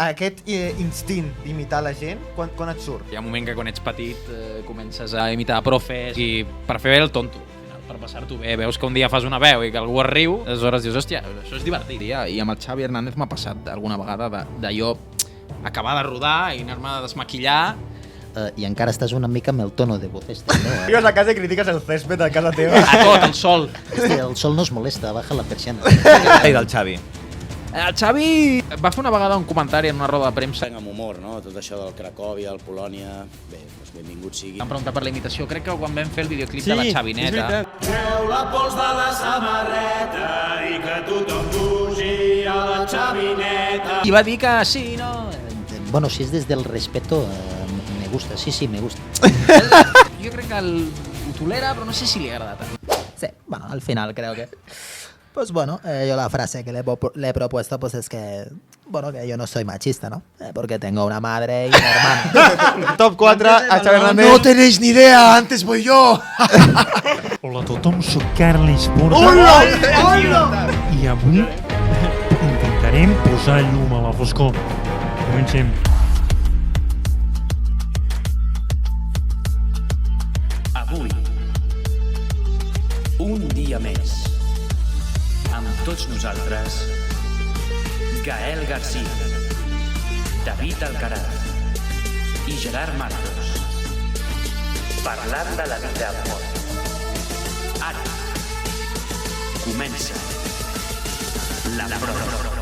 aquest instint d'imitar la gent, quan et surt? Hi ha un moment que quan ets petit comences a imitar profes i per fer bé el tonto, per passar-t'ho bé. Veus que un dia fas una veu i que algú es riu, aleshores dius, hòstia, això és divertit. I amb el Xavi Hernández m'ha passat alguna vegada d'allò acabar de rodar i anar-me a desmaquillar. I encara estàs una mica amb el tono de voz este, ¿no? Vius a casa i critiques el césped a casa teva. A tot, el sol. Hòstia, el sol no es molesta, baja la persiana. I del Xavi. El Xavi va fer una vegada un comentari en una roda de premsa. Amb humor, no? Tot això del Cracòvia, el Polònia... Bé, doncs benvingut sigui. Em preguntar per la imitació. Crec que quan vam fer el videoclip de la Xavineta... Treu la pols de la samarreta i que tothom pugi a la Xavineta. I va dir que sí, no... Bueno, si es desde el respeto, me gusta, sí, me gusta. Jo crec que ho tolera, però no sé si li agrada tant. Sí, bueno, al final creo que... Pues bueno, yo la frase que le he propuesto pues es que... Bueno, que yo no soy machista, ¿no? Porque tengo una madre y una hermana. Top 4, a Xavi Hernández. No tenéis ni idea, antes voy yo. Hola a tothom, soc Carles Porta. Hola! I avui intentarem posar llum a la foscor. Comencem. Avui, un dia més, amb tots nosaltres, Gael García, David Alcaraz i Gerard Marcos, parlant de la vida amb mort. Ara, comença la pròrroga.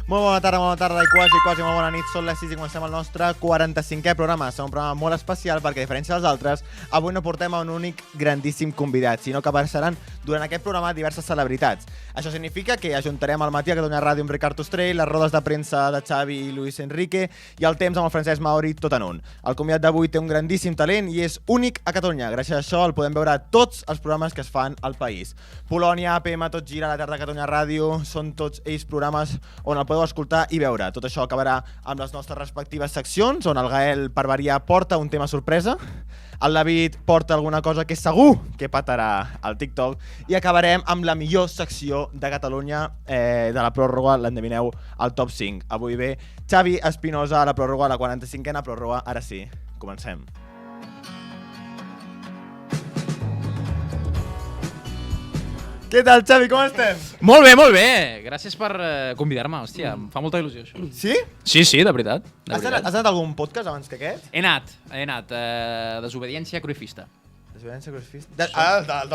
Molt bona tarda i quasi molt bona nit. Són les 6 i comencem el nostre 45è programa. Serà un programa molt especial perquè, a diferència dels altres, avui no portem un únic grandíssim convidat, sinó que passaran durant aquest programa diverses celebritats. Això significa que ajuntarem al matí a Catalunya Ràdio amb Ricard Ostrell, les rodes de premsa de Xavi i Luis Enrique i el temps amb el Francesc Mauri tot en un. El convidat d'avui té un grandíssim talent i és únic a Catalunya. Gràcies a això el podem veure a tots els programes que es fan al país. Polònia, APM, Tot gira, La tarda de Catalunya Ràdio, són tots ells programes on el podeu escoltar i veure. Tot això acabarà amb les nostres respectives seccions, on el Gael, per variar, porta un tema sorpresa, el David porta alguna cosa que segur que patarà al TikTok i acabarem amb la millor secció de Catalunya de la pròrroga, l'endevineu, al top 5. Avui ve Xavi Espinosa a la pròrroga, a la 45a pròrroga. Ara sí, comencem. Què tal, Xavi? Com estem? Molt bé. Gràcies per convidar-me, hòstia, em fa molta il·lusió això. Sí? Sí, de veritat. Has anat a algun podcast abans que aquest? He anat. Desobediència cruifista. Desobediència cruifista? De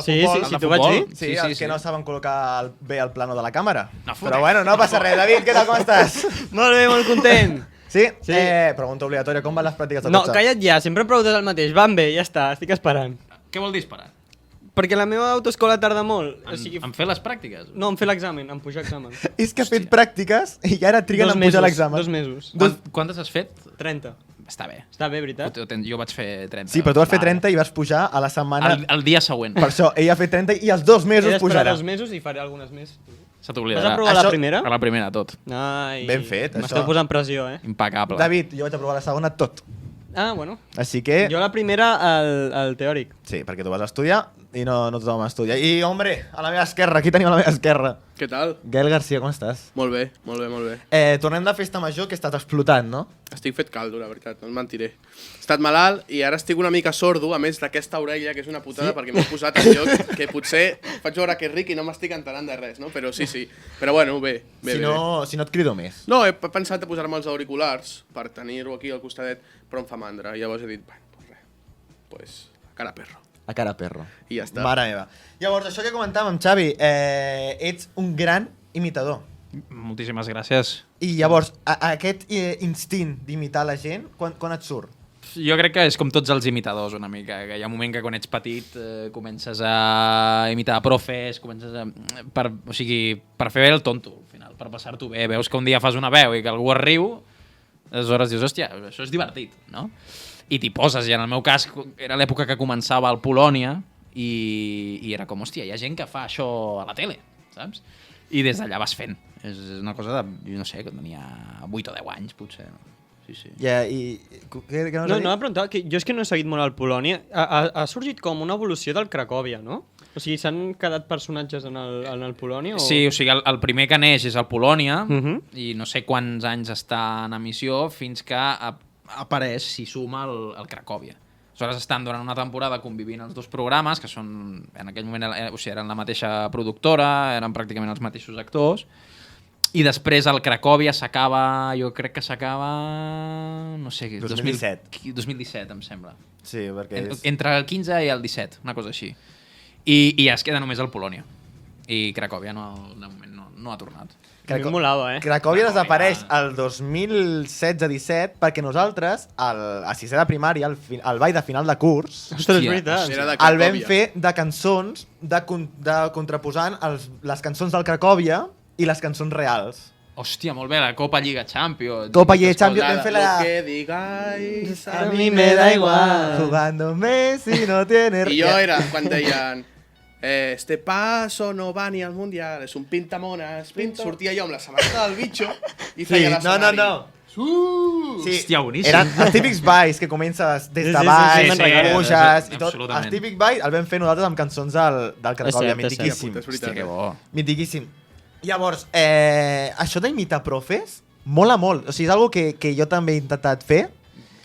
futbol? Sí, t'ho vaig dir. Sí, els que no saben col·locar bé el plano de la càmera. No, però bueno, no passa res. David, què tal, com estàs? Molt bé, molt content. Sí? Sí. Pregunta obligatòria, com van les pràctiques de No, cotxe? calla't ja, sempre em preguntes el mateix. Van bé, ja està, estic esperant. Què vol dir esperar? Perquè la meva autoescola tarda molt. En fer les pràctiques? No, en fer l'examen, en pujar examen. És que ha fet pràctiques i ara triguen en pujar l'examen. 2 mesos. Quantes has fet? 30. Està bé. Està bé, veritat? Jo vaig fer 30. Sí, però tu vas fer 30 i vas pujar a la setmana... El dia següent. Per això, ella ha fet 30 i els 2 He mesos d'esperar pujarà. 2 mesos i faré algunes més. Se t'oblidarà. Vas aprovar Això- la primera? A la primera, tot. Ai, Ben fet, m'esteu això. posant pressió, Impecable. David, jo vaig aprovar la segona tot. Ah, bueno. Així que... Jo la primera al teòric. Sí, perquè tu vas estudiar i no tothom estudia. I, hombre, a la meva esquerra, aquí tenim a la meva esquerra. Què tal? Gael García, com estàs? Molt bé, molt bé, molt bé. Tornem de festa major, que estàs explotant, no? Estic fet caldo, la veritat, no et mentiré. He estat malalt i ara estic una mica sordo, a més d'aquesta orella, que és una putada, perquè m'he posat en lloc que potser faig veure que és ric i no m'estic enterant de res, no? Però sí. Però bueno, bé. Si no et crido més. No, he pensat a posar-me els auriculars per tenir-ho aquí al costadet, però em fa mandra. I llavors he dit, bueno, pues res, pues a cara perro. A cara perro. I ja està. Mare meva. Llavors, això que comentàvem, Xavi, ets un gran imitador. Moltíssimes gràcies. I llavors, aquest instint d'imitar la gent, quan et surt? Jo crec que és com tots els imitadors, una mica. Que hi ha un moment que quan ets petit comences a imitar profes, comences a... per fer bé el tonto, al final, per passar-t'ho bé. Veus que un dia fas una veu i que algú es riu, aleshores dius, hòstia, això és divertit, no? I t'hi poses, i en el meu cas era l'època que començava el Polònia i era com, hòstia, hi ha gent que fa això a la tele, saps? I des d'allà vas fent. És una cosa de, jo no sé, que tenia 8 o 10 anys, potser. Sí. Ja, què No, m'ha preguntat, que jo és que no he seguit molt el Polònia. Ha sorgit com una evolució del Cracòvia, no? O sigui, s'han quedat personatges en el Polònia? O... Sí, o sigui, el primer que neix és el Polònia Mhm. i no sé quants anys està en emissió fins que apareix, s'hi suma el Cracòvia. Aleshores estan durant una temporada convivint els dos programes, que són, en aquell moment eren la mateixa productora, eren pràcticament els mateixos actors, i després el Cracòvia s'acaba, jo crec que s'acaba, no sé, 2017. 2017 em sembla. Sí, perquè Entre el 15 i el 17, una cosa així. I ja es queda només el Polònia. I Cracòvia de moment no ha tornat. A mi em molava, Cracòvia desapareix el 2016-17 perquè nosaltres, a sisè de primària, al ball de final de curs, Ostres, és veritat. Era de el vam Cracòvia. fer de cançons, de contraposant les cançons del Cracòvia i les cançons reals. Hòstia, molt bé, la Copa Lliga Champions. Copa Lliga Aquestes Champions, coses. vam fer la... Lo que digáis, A mi me da igual, jugando Messi no tiene... I jo era, quan deien este paso no va ni al mundial, és un pintamones, sortia jo amb la samarreta del bitxo i feia l'escenari. No. Sí, Hòstia, boníssim. eren els típics balls que comences des de Sí, baix, me'n recordo. puges i tot. Absolutament. Els típics balls el vam fer nosaltres amb cançons del Cracòvia, És cert, mitiquíssim. És veritat. Hòstia, que bo. Mitiquíssim. Llavors, això d'imitar profes mola molt. O sigui, és una que jo també he intentat fer.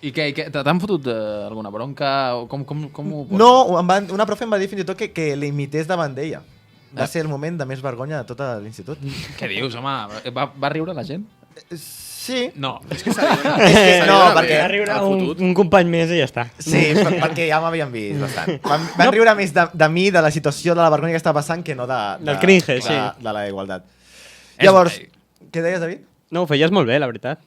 I què, t'han fotut alguna bronca? O com ho pots... No, una profe em va dir fins i tot que l'imités davant d'ella. Va ser el moment de més vergonya de tot l'institut. Què dius, home? Va riure la gent? Sí. No. És que s'ha No, perquè- Va riure un company més i ja està. Sí, perquè ja m'havien vist bastant. Van riure més de mi, de la situació, de la vergonya que estava passant, que no Del cringe, sí. de la igualtat. Llavors, què deies, David? No, ho feies molt bé, la veritat.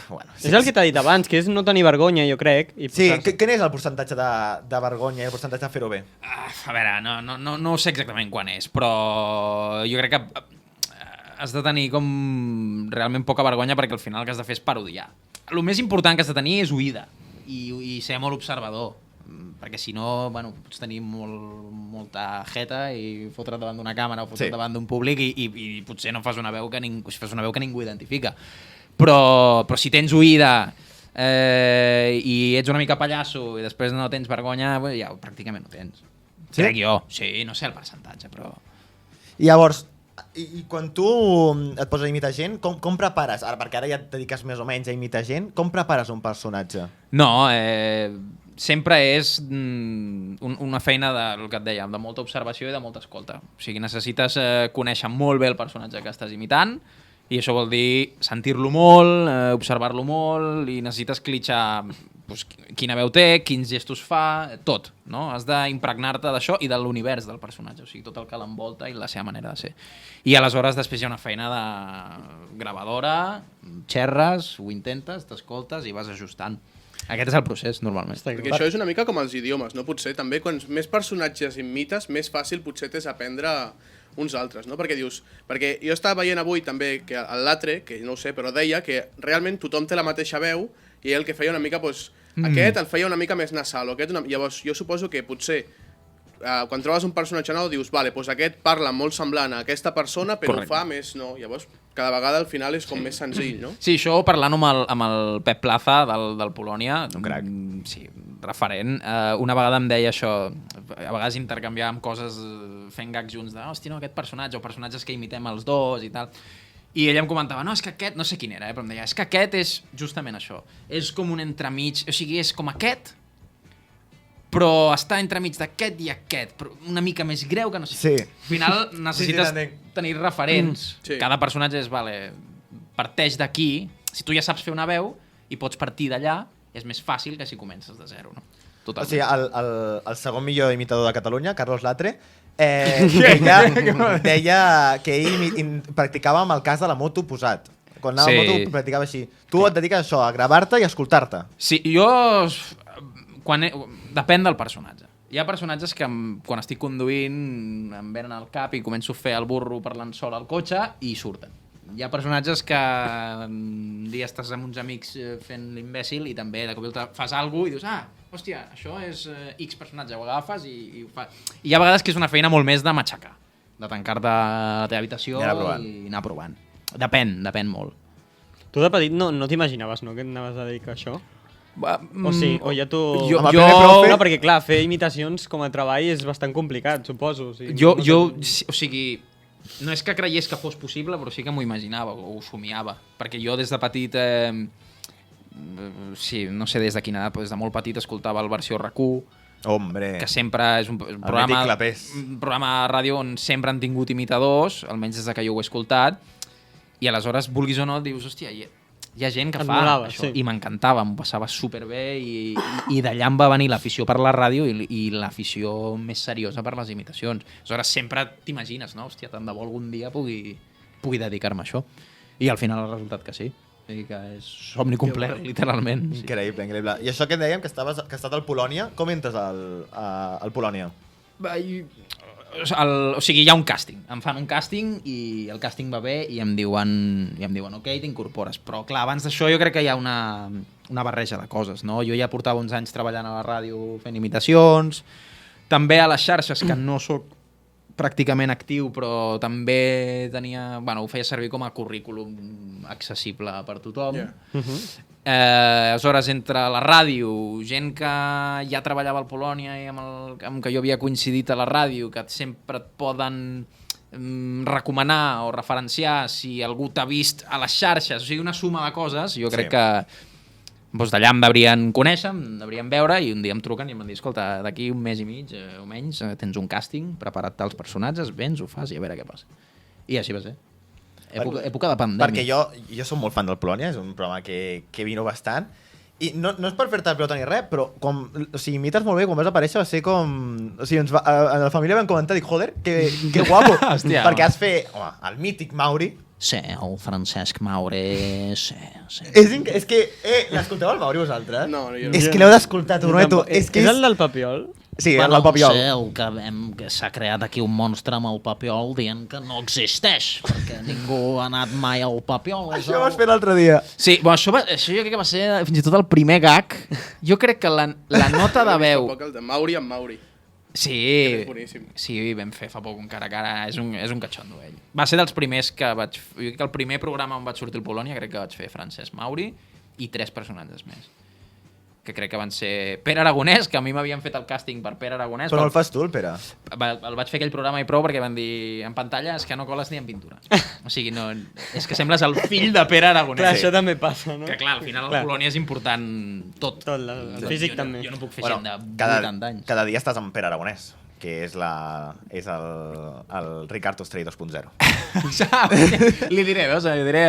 Bueno, És el que t'ha dit abans, que és no tenir vergonya, jo crec. I Sí, posar-se- quin és el percentatge de vergonya i el percentatge de fer-ho bé? A veure, no sé exactament quan és, però jo crec que has de tenir com realment poca vergonya perquè al final el que has de fer és parodiar. El més important que has de tenir és oïda i ser molt observador, perquè si no, bueno, pots tenir molta jeta i fotre't davant d'una càmera o fotre't davant d'un públic i potser no fas una veu que ningú identifica. Però si tens oïda i ets una mica pallasso i després no tens vergonya, ja pràcticament ho tens. Sí? Crec jo. Sí, no sé el percentatge, però... I llavors, i quan tu et poses a imitar gent, com prepares? Ara, perquè ara ja et dediques més o menys a imitar gent, com prepares un personatge? No, sempre és una feina del que et deia, de molta observació i de molta escolta. O sigui, necessites conèixer molt bé el personatge que estàs imitant i això vol dir sentir-lo molt, observar-lo molt i necessites clitxar doncs, quina veu té, quins gestos fa, tot, no? Has d'impregnar-te d'això i de l'univers del personatge, o sigui, tot el que l'envolta i la seva manera de ser. I aleshores després hi ha una feina de gravadora, xerres, ho intentes, t'escoltes i vas ajustant. Aquest és el procés, normalment. Perquè això és una mica com els idiomes, no? Potser també, quan més personatges imites, més fàcil potser t'és aprendre uns altres, no? Perquè dius... Perquè jo estava veient avui també que l'altre, que no ho sé, però deia que realment tothom té la mateixa veu i el que feia una mica, doncs, aquest el feia una mica més nasal, o aquest llavors jo suposo que potser quan trobes un personatge nou dius, vale, doncs aquest parla molt semblant a aquesta persona, però Correcte. ho fa més, no? Llavors, cada vegada al final és com més senzill, no? Sí, això parlant amb el Pep Plaza del Polònia, Un crac. Sí, referent, una vegada em deia això, a vegades intercanviàvem coses fent gags junts de, hòstia, no, aquest personatge, o personatges que imitem els dos i tal, i ella em comentava, no, és que aquest, no sé quin era, però em deia, és que aquest és justament això, és com un entremig, o sigui, és com aquest, però està entremig d'aquest i aquest, però una mica més greu que no sé. Sí. Al final necessites tenir referents. Sí. Cada personatge és, parteix d'aquí. Si tu ja saps fer una veu i pots partir d'allà, és més fàcil que si comences de zero, no? O Totalment. sigui, el segon millor imitador de Catalunya, Carlos Latre, deia que ell practicava amb el cas de la moto posat. Quan anava a moto practicava així. Tu et dediques a això, a gravar-te i a escoltar-te. Sí, jo... Depèn del personatge. Hi ha personatges que quan estic conduint em venen al cap i començo a fer el burro parlant sol al cotxe i surten. Hi ha personatges que un dia estàs amb uns amics fent l'imbècil i també de cop i volta fas alguna cosa i dius, hòstia, això és X personatge, ho agafes i ho fas. I hi ha vegades que és una feina molt més de matxacar, de tancar-te a la teva habitació i anar provant. Depèn molt. Tu de petit no t'imaginaves, no, que et anaves a dedicar a això? O sí, o ja tu... Amb el primer profe- No, perquè clar, fer imitacions com a treball és bastant complicat, suposo. O sigui, o sigui, no és que creiés que fos possible, però sí que m'ho imaginava, o ho somiava. Perquè jo des de petit, sí, no sé des de quina edat, però des de molt petit escoltava el versió RAC1, Hombre. que sempre és un programa, mític Clapés. un programa de ràdio on sempre han tingut imitadors, almenys des de que jo ho he escoltat, i aleshores, vulguis o no, dius, hòstia, hi ha gent que Et fa molava, això, sí. i m'encantava, m'ho passava superbé, i d'allà em va venir l'afició per la ràdio i l'afició més seriosa per les imitacions. Aleshores, sempre t'imagines, no? Hòstia, tant de bo algun dia pugui dedicar-me a això. I al final ha resultat que sí. O sigui que és somni complet, literalment. Sí. Increïble, increïble. I això que dèiem, que has estat al Polònia, com entres al Polònia? O sigui, hi ha un càsting. Em fan un càsting i el càsting va bé i em diuen ok, t'incorpores. Però clar, abans d'això jo crec que hi ha una barreja de coses, no? Jo ja portava uns anys treballant a la ràdio fent imitacions, també a les xarxes, que no sóc pràcticament actiu, però també tenia... Bueno, ho feia servir com a currículum accessible per tothom. Aleshores, entre la ràdio, gent que ja treballava al Polònia i amb que jo havia coincidit a la ràdio, que sempre et poden recomanar o referenciar si algú t'ha vist a les xarxes, o sigui, una suma de coses, jo crec que doncs d'allà em deurien conèixer, em deurien veure, i un dia em truquen i em van dir, escolta, d'aquí un mes i mig o menys tens un càsting, prepara't els personatges, vens, ho fas i a veure què passa. I així va ser. Època de pandèmia. Perquè jo soc molt fan del Polònia, és un programa que vino bastant, i no és per fer-te pelota ni res, però o sigui, imites molt bé, quan vas aparèixer va ser com... O sigui, a la família vam comentar, dic, joder, que guapo. Hòstia, perquè has fet, el mític Mauri. Sí, el Francesc Maure, sí. És que, l'escolteu el Mauri vosaltres? No, jo no. És que l'heu d'escoltar, t'ho prometo. És el del Papiol? Sí, el del Papiol. que s'ha creat aquí un monstre amb el Papiol dient que no existeix, perquè ningú ha anat mai al Papiol. Això ho vas fer l'altre dia. Sí, bueno, això jo crec que va ser fins i tot el primer gag. Jo crec que la nota de veu... El de Mauri amb Mauri. Sí, és boníssim. sí, vam fer fa poc un cara a cara, és un catxondo ell. Va ser dels primers que vaig... Jo crec que el primer programa on vaig sortir al Polònia crec que vaig fer Francesc Mauri i 3 personatges més. Que crec que van ser Pere Aragonès, que a mi m'havien fet el càsting per Pere Aragonès. Però no el fas tu, el Pere? El vaig fer aquell programa i prou perquè van dir en pantalla és que no coles ni en pintura. O sigui, no, és que sembles el fill de Pere Aragonès. Clar, això també passa, no? Que clar, al final el Polònia és important tot. Tot, el físic també. Jo no puc fer gent de 80 anys. Cada dia estàs amb Pere Aragonès, que és el Ricardo Estrella 2.0. Li diré, veus? Li diré...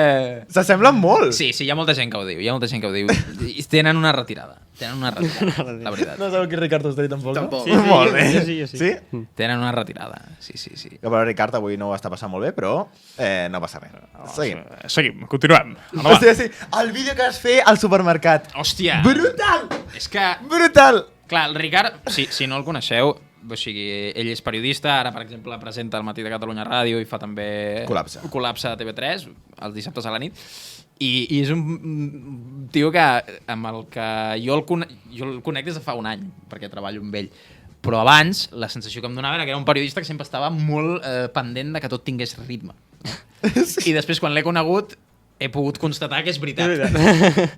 S'assemblen molt! Sí, hi ha molta gent que ho diu, I tenen una retirada, la veritat. No sabeu qui és Ricardo Estrella tampoc? Tampoc. Sí, Molt bé. Sí. Sí? Tenen una retirada, sí. Però Ricard avui no ho està passant molt bé, però no passa res. Seguim. Seguim, continuem. Hòstia, sí. El vídeo que vas fer al supermercat. Hòstia! Brutal! És que... Brutal! Clar, el Ricard, si no el coneixeu, o sigui, ell és periodista, ara, per exemple, presenta el Matí de Catalunya Ràdio i fa també... Col·lapse a TV3, els dissabtes a la nit. I és un tio amb el que jo el conec des de fa un any, perquè treballo amb ell. Però abans, la sensació que em donava era que era un periodista que sempre estava molt pendent de que tot tingués ritme. Sí. I després, quan l'he conegut, he pogut constatar que és veritat.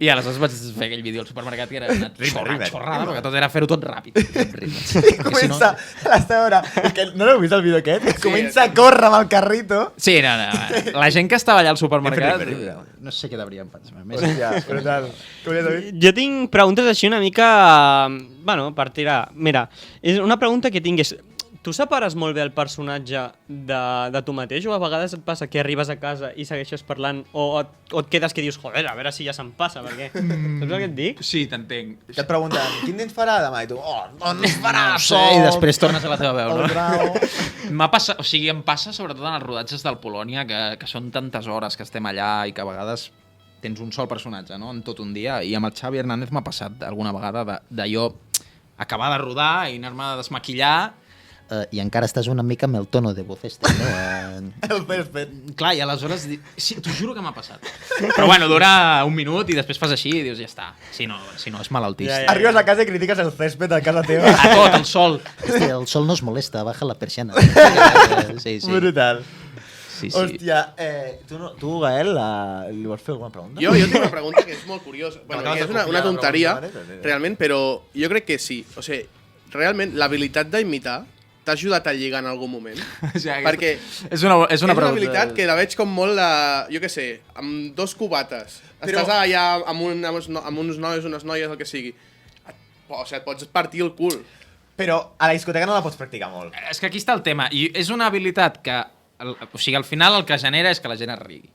I aleshores vaig fer aquell vídeo al supermercat que era una xorrada, perquè tot era fer-ho tot ràpid. I comença a veure, és que no l'heu vist el vídeo aquest? Comença a córrer amb el carrito. Sí, no. La gent que estava allà al supermercat, no sé què deurien pensar. Hòstia, brutal. Jo tinc preguntes així una mica... Bueno, per tirar. Mira, és una pregunta que tinc és... Tu separes molt bé el personatge de tu mateix o a vegades et passa que arribes a casa i segueixes parlant o et quedes que dius, joder, a veure si ja se'm passa, perquè... Saps el que et dic? Sí, t'entenc. Que et pregunten, quin dents farà demà? I tu, doncs farà I després tornes a la teva veu, no? Bravo. M'ha passat, o sigui, em passa sobretot en els rodatges del Polònia, que són tantes hores que estem allà i que a vegades tens un sol personatge, no?, en tot un dia, i amb el Xavi Hernández m'ha passat alguna vegada de jo acabar de rodar i anar-me a desmaquillar. I encara estàs una mica amb el tono de voz este, no? El césped. Clar, i aleshores... Sí, t'ho juro que m'ha passat. Però bueno, dura un minut i després fas així i dius, ja està. Si no és malaltís. Ja. Arribes a casa i critiques el césped a casa teva. A tot, el sol. Hòstia, el sol no es molesta, baja la persiana. Sí. Brutal. Sí. Hòstia, tu, Gael, li vols fer alguna pregunta? Jo tinc una pregunta que és molt curiosa. Bueno, Acabes que de és una copiar la tonteria, pregunta, realment, però jo crec que sí. O sigui, realment, l'habilitat d'imitar t'ha ajudat a lligar en algun moment? O sigui, Perquè és una és una pregunta. habilitat que la veig com molt de, jo què sé, amb 2 cubates. Però- Estàs allà amb uns nois, unes noies, el que sigui. O sigui, et pots partir el cul. Però a la discoteca no la pots practicar molt. És que aquí està el tema. I és una habilitat que... O sigui, al final el que genera és que la gent es rigui.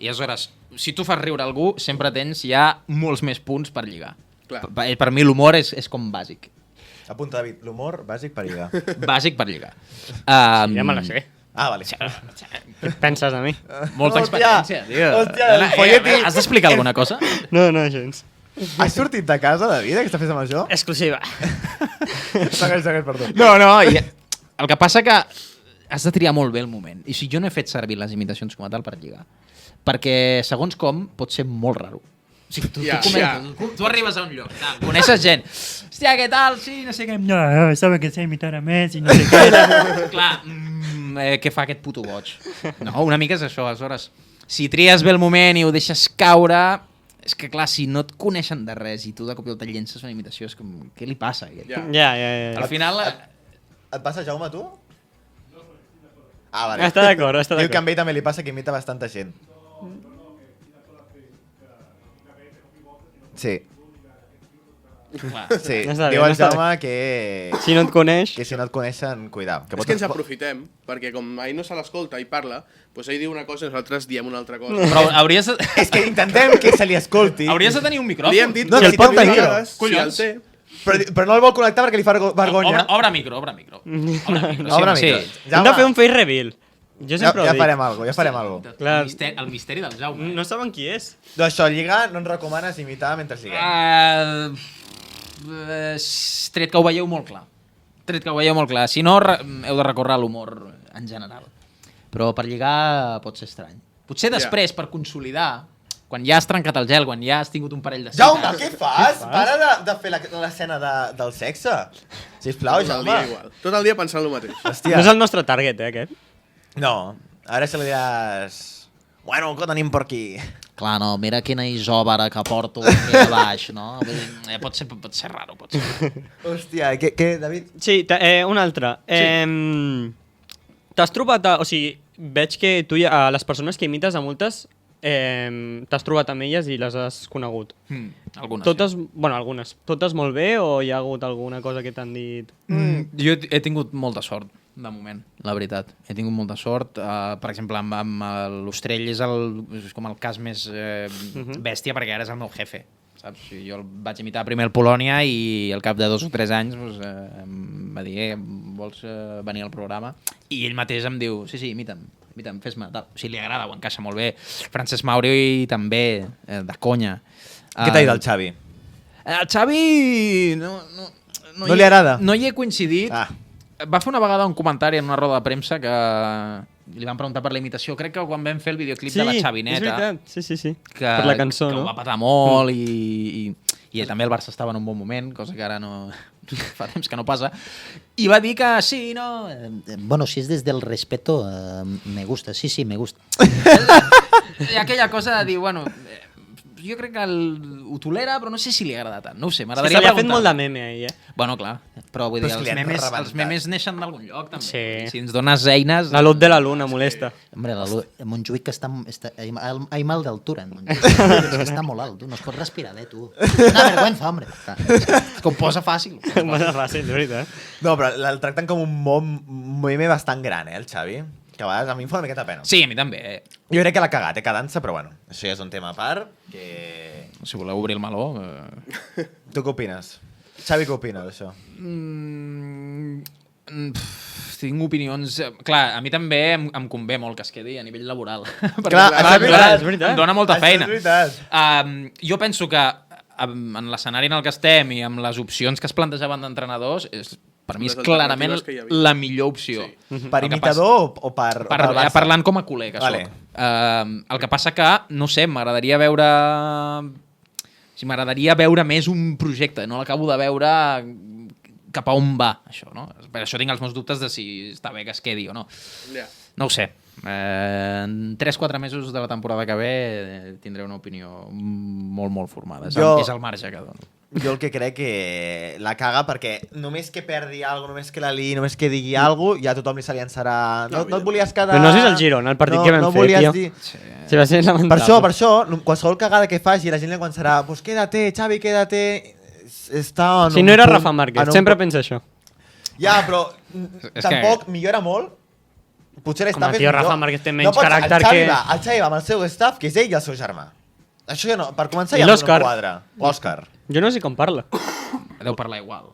I aleshores, si tu fas riure algú, sempre tens ja molts més punts per lligar. Clar. Per mi l'humor és com bàsic. Apunta, David, l'humor bàsic per lligar. Bàsic per lligar. Ja me la sé. Ah, vale. Què et penses de mi? Molta Hòstia, experiència, tio. hòstia, el folleti. Has d'explicar alguna cosa? No, gens. Has sortit de casa, David, aquesta festa major? Exclusiva. Segueix, perdó. No, el que passa que has de triar molt bé el moment. I si jo no he fet servir les imitacions com a tal per lligar. Perquè, segons com, pot ser molt raro. O sigui, tu arribes a un lloc, coneixes gent. Hòstia, què tal? Sí, no sé què. No, sabe que sé imitar a Messi, no sé què. Clar, què fa aquest puto boig? No, una mica és això, aleshores. Si tries bé el moment i ho deixes caure, és que clar, si no et coneixen de res i tu de cop i volta llences una imitació, és com, què li passa? Ja. Al final... Et passa, Jaume, tu? Ah, vale. Està d'acord, Diu que a ell també li passa que imita bastanta gent. Sí. Sí, Està bé, diu el està bé. Jaume que... Si no et coneix... Que si no et coneixen, cuidao. És que ens aprofitem, perquè com ell no se l'escolta i parla, doncs ell diu una cosa i nosaltres diem una altra cosa. Però hauries de... És que intentem que se li escolti. Hauries de tenir un micròfon. Li hem dit No, que si el pot tenir. si el té. Però no el vol connectar perquè li fa vergonya. Obre micro. Obre micro. Obre Sí. micro. Hem de fer un face reveal. Jo sempre ho Ja dic. farem alguna cosa, Clar. El misteri del Jaume. No saben qui és. Doncs això, lligar, no ens recomanes imitar mentre lliguem. Tret que ho veieu molt clar. Si no, heu de recórrer a l'humor en general. Però per lligar pot ser estrany. Potser després, per consolidar, quan ja has trencat el gel, quan ja has tingut un parell de cites... Jaume, què fas? Para de fer l'escena del sexe. Sisplau, Tot el Jaume. dia igual. Tot el dia pensant el mateix. Hòstia. No és el nostre target, aquest. No, ara se li diràs... Bueno, què tenim per aquí? Clar, no, mira quina isòbara que porto aquí a baix, no? Vull dir, Pot ser raro, pot ser. Hòstia, què, David? Sí, un altre. T'has trobat... O sigui, veig que tu a les persones que imites, a moltes, t'has trobat amb elles i les has conegut. Algunes. Totes, bueno, algunes. Totes molt bé o hi ha hagut alguna cosa que t'han dit... Jo he tingut molta sort, de moment, la veritat. He tingut molta sort. Per exemple, amb l'Ostrell és com el cas més bèstia, perquè ara és el meu jefe. Saps? Jo el vaig imitar primer al Polònia i al cap de 2 o 3 anys em va dir, vols venir al programa? I ell mateix em diu, sí, imita'm, fes-me, tal. O sigui, li agrada, ho encaixa molt bé. Francesc Mauri també, de conya. Què t'ha dit el Xavi? El Xavi... No li agrada? No hi he coincidit. Va fer una vegada un comentari en una roda de premsa que li van preguntar per la imitació. Crec que quan vam fer el videoclip de la Xavineta... és veritat. Sí. Que, per la cançó, que no? ho va patar molt i també el Barça estava en un bon moment, cosa que ara no... fa temps que no passa. I va dir que sí, no... Bueno, si és des del respeto, me gusta. Sí, me gusta. I aquella cosa de dir, bueno... Jo crec que ho tolera, però no sé si li agrada tant. No ho sé, m'agradaria preguntar. Se li ha preguntar. fet molt de meme, ahir, Bueno, clar, però vull dir, Però és que els memes neixen d'algun lloc, també. Sí. Si ens dones eines... La luz de la luna molesta. Hombre, Montjuïc que està hay mal d'altura en Montjuïc. És que està molt alt, tu no es pot respirar bé, tu. Una vergüenza, hombre. És que ho posa fàcil. Molt fàcil, de veritat. No, però el tracten com un moviment bastant gran, el Xavi. Que a vegades a mi em fa una miqueta pena. Sí, a mi també. Jo crec que l'ha cagat, quedant-se, però bueno, això ja és un tema a part. Que... Si voleu obrir el meló... Tu què opines? Xavi, què opines d'això? Tinc opinions... Clar, a mi també em convé molt que es quedi a nivell laboral. Clar, és veritat. Em dona molta feina. Això és veritat. Jo penso que en l'escenari en el que estem i amb les opcions que es plantejaven d'entrenadors, per mi és clarament la millor opció. Sí. Per imitador o per Barça? Parlant com a col·lega, Vale. soc. El que passa que, no sé, m'agradaria veure... Si m'agradaria veure més un projecte, no l'acabo de veure cap a on va, això, no? Per això tinc els meus dubtes de si està bé que es quedi o no. Ja. No ho sé. En 3-4 mesos de la temporada que ve tindré una opinió molt formada. És el marge que dono. Jo el que crec que la caga perquè només que perdi alguna cosa, només que la liï, només que digui alguna cosa, ja tothom li se li llançarà... No et volies quedar... Però no és el Girona, el partit que vam fer, tio. Dir... Sí, va ser lamentable. Per això, qualsevol cagada que faci, la gent li començarà pues quédate, Xavi, quédate... Està si no era Rafa Márquez, sempre pensa això. Ja, però tampoc millora molt. Potser l'estaf és millor. Com el tio Rafa Márquez té menys caràcter que... El Xavi va amb el seu staff, que és ell i el seu germà. Això ja no, per començar ja no quadra. L'Òscar. Jo no sé com parla. Deu parlar igual.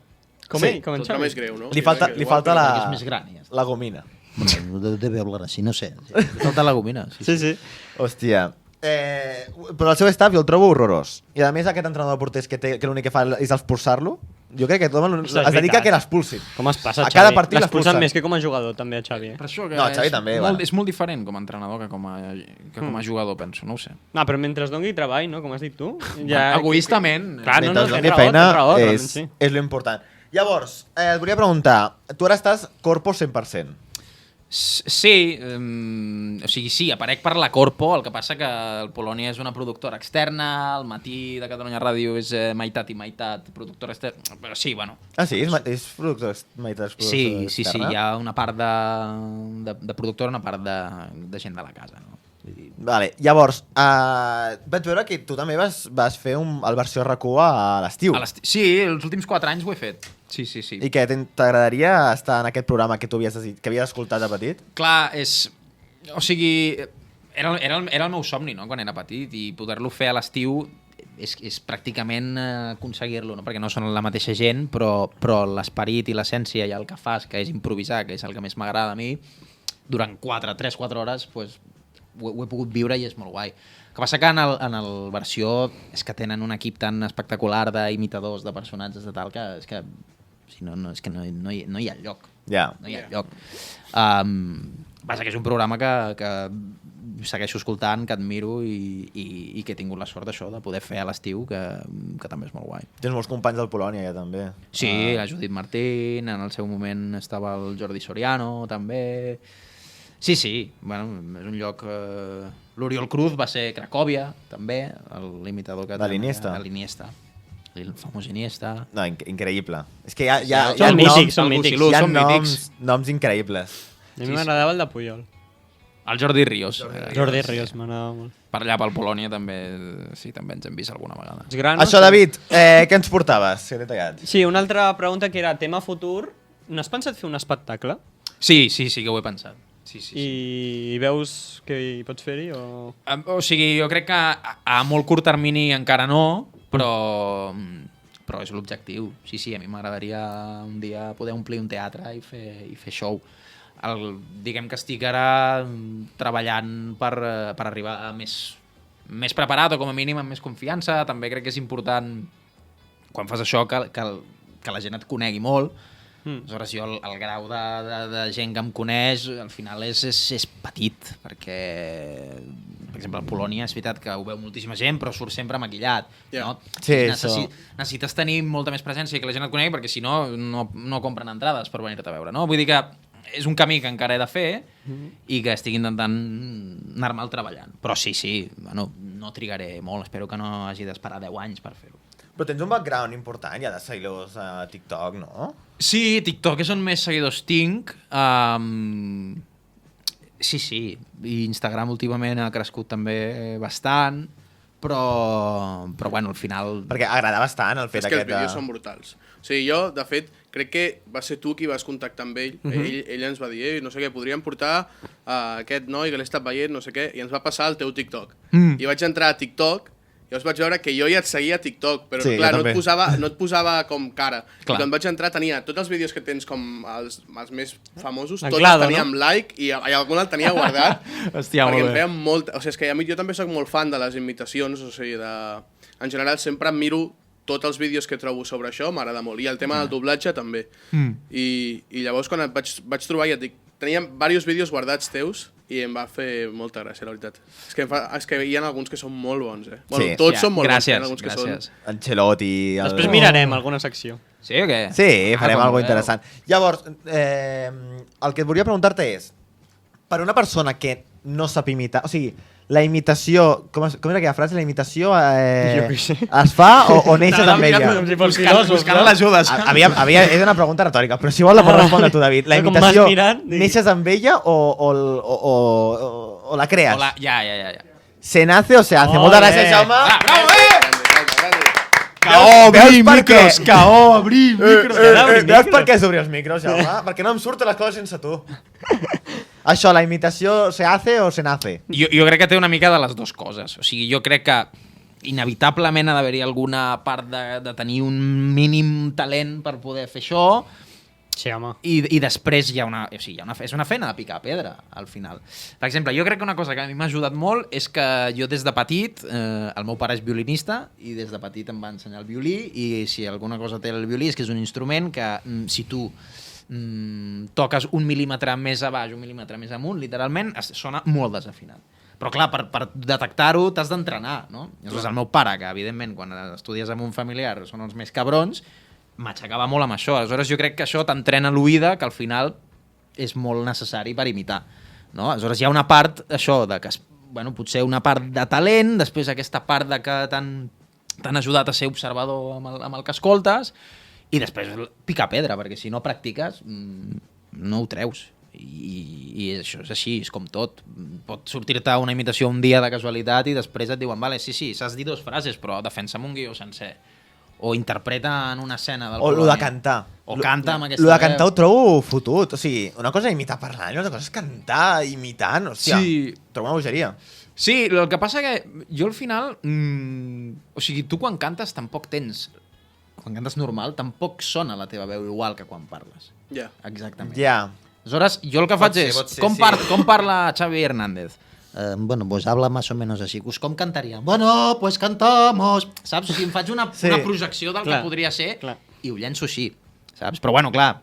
Com ell, com en Xavi. més greu, no? Li falta la gomina. Debe hablar así, no sé. Li falta la gomina. Sí. Hòstia. Però el seu staff jo el trobo horrorós. I a més aquest entrenador de porters que l'únic que fa és expulsar-lo, jo crec que tothom es dedica a que l'expulsin. Com es passa, a cada partit l'expulsen més que com a jugador, també, a Xavi. Per això que no, Xavi també. És molt diferent com a entrenador que com a jugador, penso, no ho sé. No, però mentre es doni treball, no? Com has dit tu. Egoistament. Clar, mentre es doni feina és l'important. Llavors, et volia preguntar, tu ara estàs Corpo 100%. Sí, o sigui, sí, aparec per la Corpo, el que passa que el Polònia és una productora externa, el Matí de Catalunya Ràdio és meitat i meitat productora externa, però sí, bueno. Ah, sí? És productora meitat externa? Sí, hi ha una part de productora, una part de gent de la casa, no? Vale, llavors, vaig veure que tu també vas fer el versió RAC1 a l'estiu. Sí, els últims 4 anys ho he fet. Sí. I què, t'agradaria estar en aquest programa que tu havies escoltat de petit? Clar, o sigui, era el meu somni, no?, quan era petit, i poder-lo fer a l'estiu és pràcticament aconseguir-lo, no?, perquè no són la mateixa gent, però l'esperit i l'essència i el que fas, que és improvisar, que és el que més m'agrada a mi, durant 3-4 hores, doncs, ho he pogut viure i és molt guai. El que passa que en el versió és que tenen un equip tan espectacular d'imitadors, de personatges de tal, que és que no hi ha lloc. Yeah. No hi ha lloc. Passa que és un programa que segueixo escoltant, que admiro i que he tingut la sort d'això, de poder fer a l'estiu, que també és molt guai. Tens molts companys del Polònia, ja, també. Sí, la Judit Martín, en el seu moment estava el Jordi Soriano, també... Sí, bueno, és un lloc... L'Oriol Cruz va ser Cracòvia, també, l'imitador que... De l'Iniesta. De l'Iniesta. El famós Iniesta. No, increïble. És que hi ha són mítics. Hi ha noms increïbles. A mi m'agradava el de Puyol. El Jordi Ríos. Jordi Ríos, m'agradava molt. Per allà, pel Polònia, també ens hem vist alguna vegada. Això, David, què ens portaves? Que t'he tallat. Sí, una altra pregunta que era tema futur. No has pensat fer un espectacle? Sí, que ho he pensat. Sí. I veus que hi pots fer-hi? O sigui, jo crec que a molt curt termini encara no, però és l'objectiu. Sí, a mi m'agradaria un dia poder omplir un teatre i fer show. Diguem que estic ara treballant per arribar a més preparat o com a mínim amb més confiança. També crec que és important quan fas això que la gent et conegui molt. Aleshores, jo el grau de gent que em coneix al final és petit, perquè per exemple, a Polònia és veritat que ho veu moltíssima gent, però surt sempre maquillat. No? Sí, necessites tenir molta més presència i que la gent et conegui, perquè si no compren entrades per venir-te a veure. No? Vull dir que és un camí que encara he de fer i que estic intentant anar-me'l treballant. Però sí, bueno, no trigaré molt, espero que no hagi d'esperar 10 anys per fer-ho. Però tens un background important ja de seguidors a TikTok, no? Sí, TikTok és on més seguidors tinc. Sí. I Instagram últimament ha crescut també bastant, però bueno, al final... Perquè agrada bastant el fet aquest... És que els vídeos són brutals. O sigui, jo, de fet, crec que va ser tu qui vas contactar amb ell. Ell ens va dir, no sé què, podríem portar aquest noi que l'he estat veient, no sé què, i ens va passar el teu TikTok. I vaig entrar a TikTok, i llavors vaig veure que jo ja et seguia a TikTok, però sí, clar, no et posava com cara. I quan vaig entrar tenia tots els vídeos que tens com els més famosos, tots els tenia amb like i algun el tenia guardat. Hòstia, perquè em feien molt... O sigui, és que jo també soc molt fan de les imitacions, o sigui, en general sempre miro tots els vídeos que trobo sobre això, m'agrada molt. I el tema del doblatge també. I llavors quan et vaig trobar ja et dic, tenia diversos vídeos guardats teus i em va fer molta gràcia, la veritat. És que hi ha alguns que són molt bons, eh? Bueno, tots són molt bons, hi ha alguns que són... Ancelotti... Després mirarem alguna secció. Sí o què? Sí, farem alguna interessant. Llavors, el que et volia preguntar-te és, per una persona que no sap imitar... O sigui, la imitació... Com era aquella frase? La imitació es fa o neixes amb ella? Buscant l'ajuda. És una pregunta retòrica, però si vol la pots respondre tu, David. La imitació, neixes amb ella o la crees? Ja. Se nace o se hace? Moltes gràcies, Jaume. Bravo, Obrir micros, obrir micros. Veus per què has d'obrir els micros, Jaume? Perquè no em surten les coses sense tu. Això, la imitació se hace o se nace? Jo crec que té una mica de les dues coses. O sigui, jo crec que inevitablement ha d'haver-hi alguna part de tenir un mínim talent per poder fer això. Sí, home. I després hi ha és una feina de picar pedra, al final. Per exemple, jo crec que una cosa que a mi m'ha ajudat molt és que jo des de petit, el meu pare és violinista, i des de petit em va ensenyar el violí, i si alguna cosa té el violí és que és un instrument que si tu toques 1 mil·límetre més a baix, 1 mil·límetre més amunt, literalment sona molt desafinat. Però clar, per detectar-ho t'has d'entrenar, no? Llavors el meu pare, que evidentment quan estudies amb un familiar són els més cabrons, m'aixecava molt amb això. Aleshores jo crec que això t'entrena l'oïda, que al final és molt necessari per imitar, no? Aleshores hi ha una part, això, de que potser una part de talent, després aquesta part de que t'han ajudat a ser observador amb el que escoltes, i després picar pedra, perquè si no practiques no ho treus. I això és així, és com tot. Pot sortir-te una imitació un dia de casualitat i després et diuen, vale, sí, saps dir 2 frases, però defensa'm un guió sencer. O interpreta en una escena del Polònia. O el de cantar. O canta amb aquesta veu. El de cantar ho trobo fotut. O sigui, una cosa és imitar parlant, una cosa és cantar imitant. Hòstia, trobo una bogeria. Sí, el que passa que jo al final... o sigui, tu quan cantes tampoc tens... Quan cantes normal, tampoc sona la teva veu igual que quan parles. Ja. Exactament. Ja. Aleshores, jo el que faig és... Com parla Xavi Hernández? Bueno, pues habla más o menos así. Pues com cantaria? Bueno, pues cantamos. Saps? O sigui, em faig una projecció del que podria ser i ho llenço així, saps? Però bueno, clar,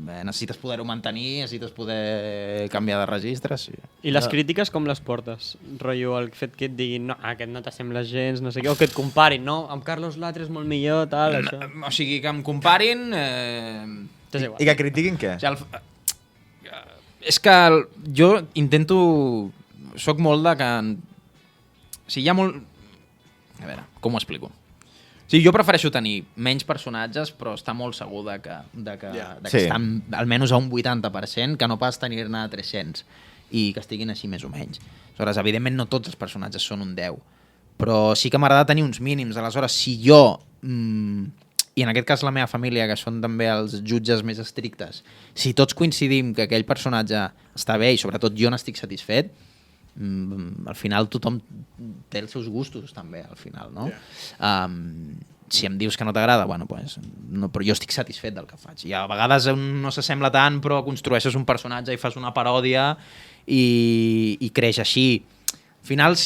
necessites poder-ho mantenir, necessites poder canviar de registres. I les crítiques com les portes? Rotllo, el fet que et diguin no, aquest no t'assembla gens, no sé què, o que et comparin, no? Amb Carlos Latre és molt millor, tal, això. O sigui, que em comparin... I que critiquin què? O sigui, és que jo intento... Soc molt de que... O sigui, hi ha molt... A veure, com ho explico? O sigui, jo prefereixo tenir menys personatges, però estar molt segur de que estan almenys a un 80%, que no pas tenir-ne 300, i que estiguin així més o menys. Aleshores, evidentment, no tots els personatges són un 10, però sí que m'agrada tenir uns mínims. Aleshores, si jo, i en aquest cas la meva família, que són també els jutges més estrictes, si tots coincidim que aquell personatge està bé i sobretot jo n'estic satisfet, al final tothom té els seus gustos també, al final, no? Si em dius que no t'agrada, bueno, pues, no, però jo estic satisfet del que faig. I a vegades no s'assembla tant, però construeixes un personatge i fas una paròdia i creix així. Al final,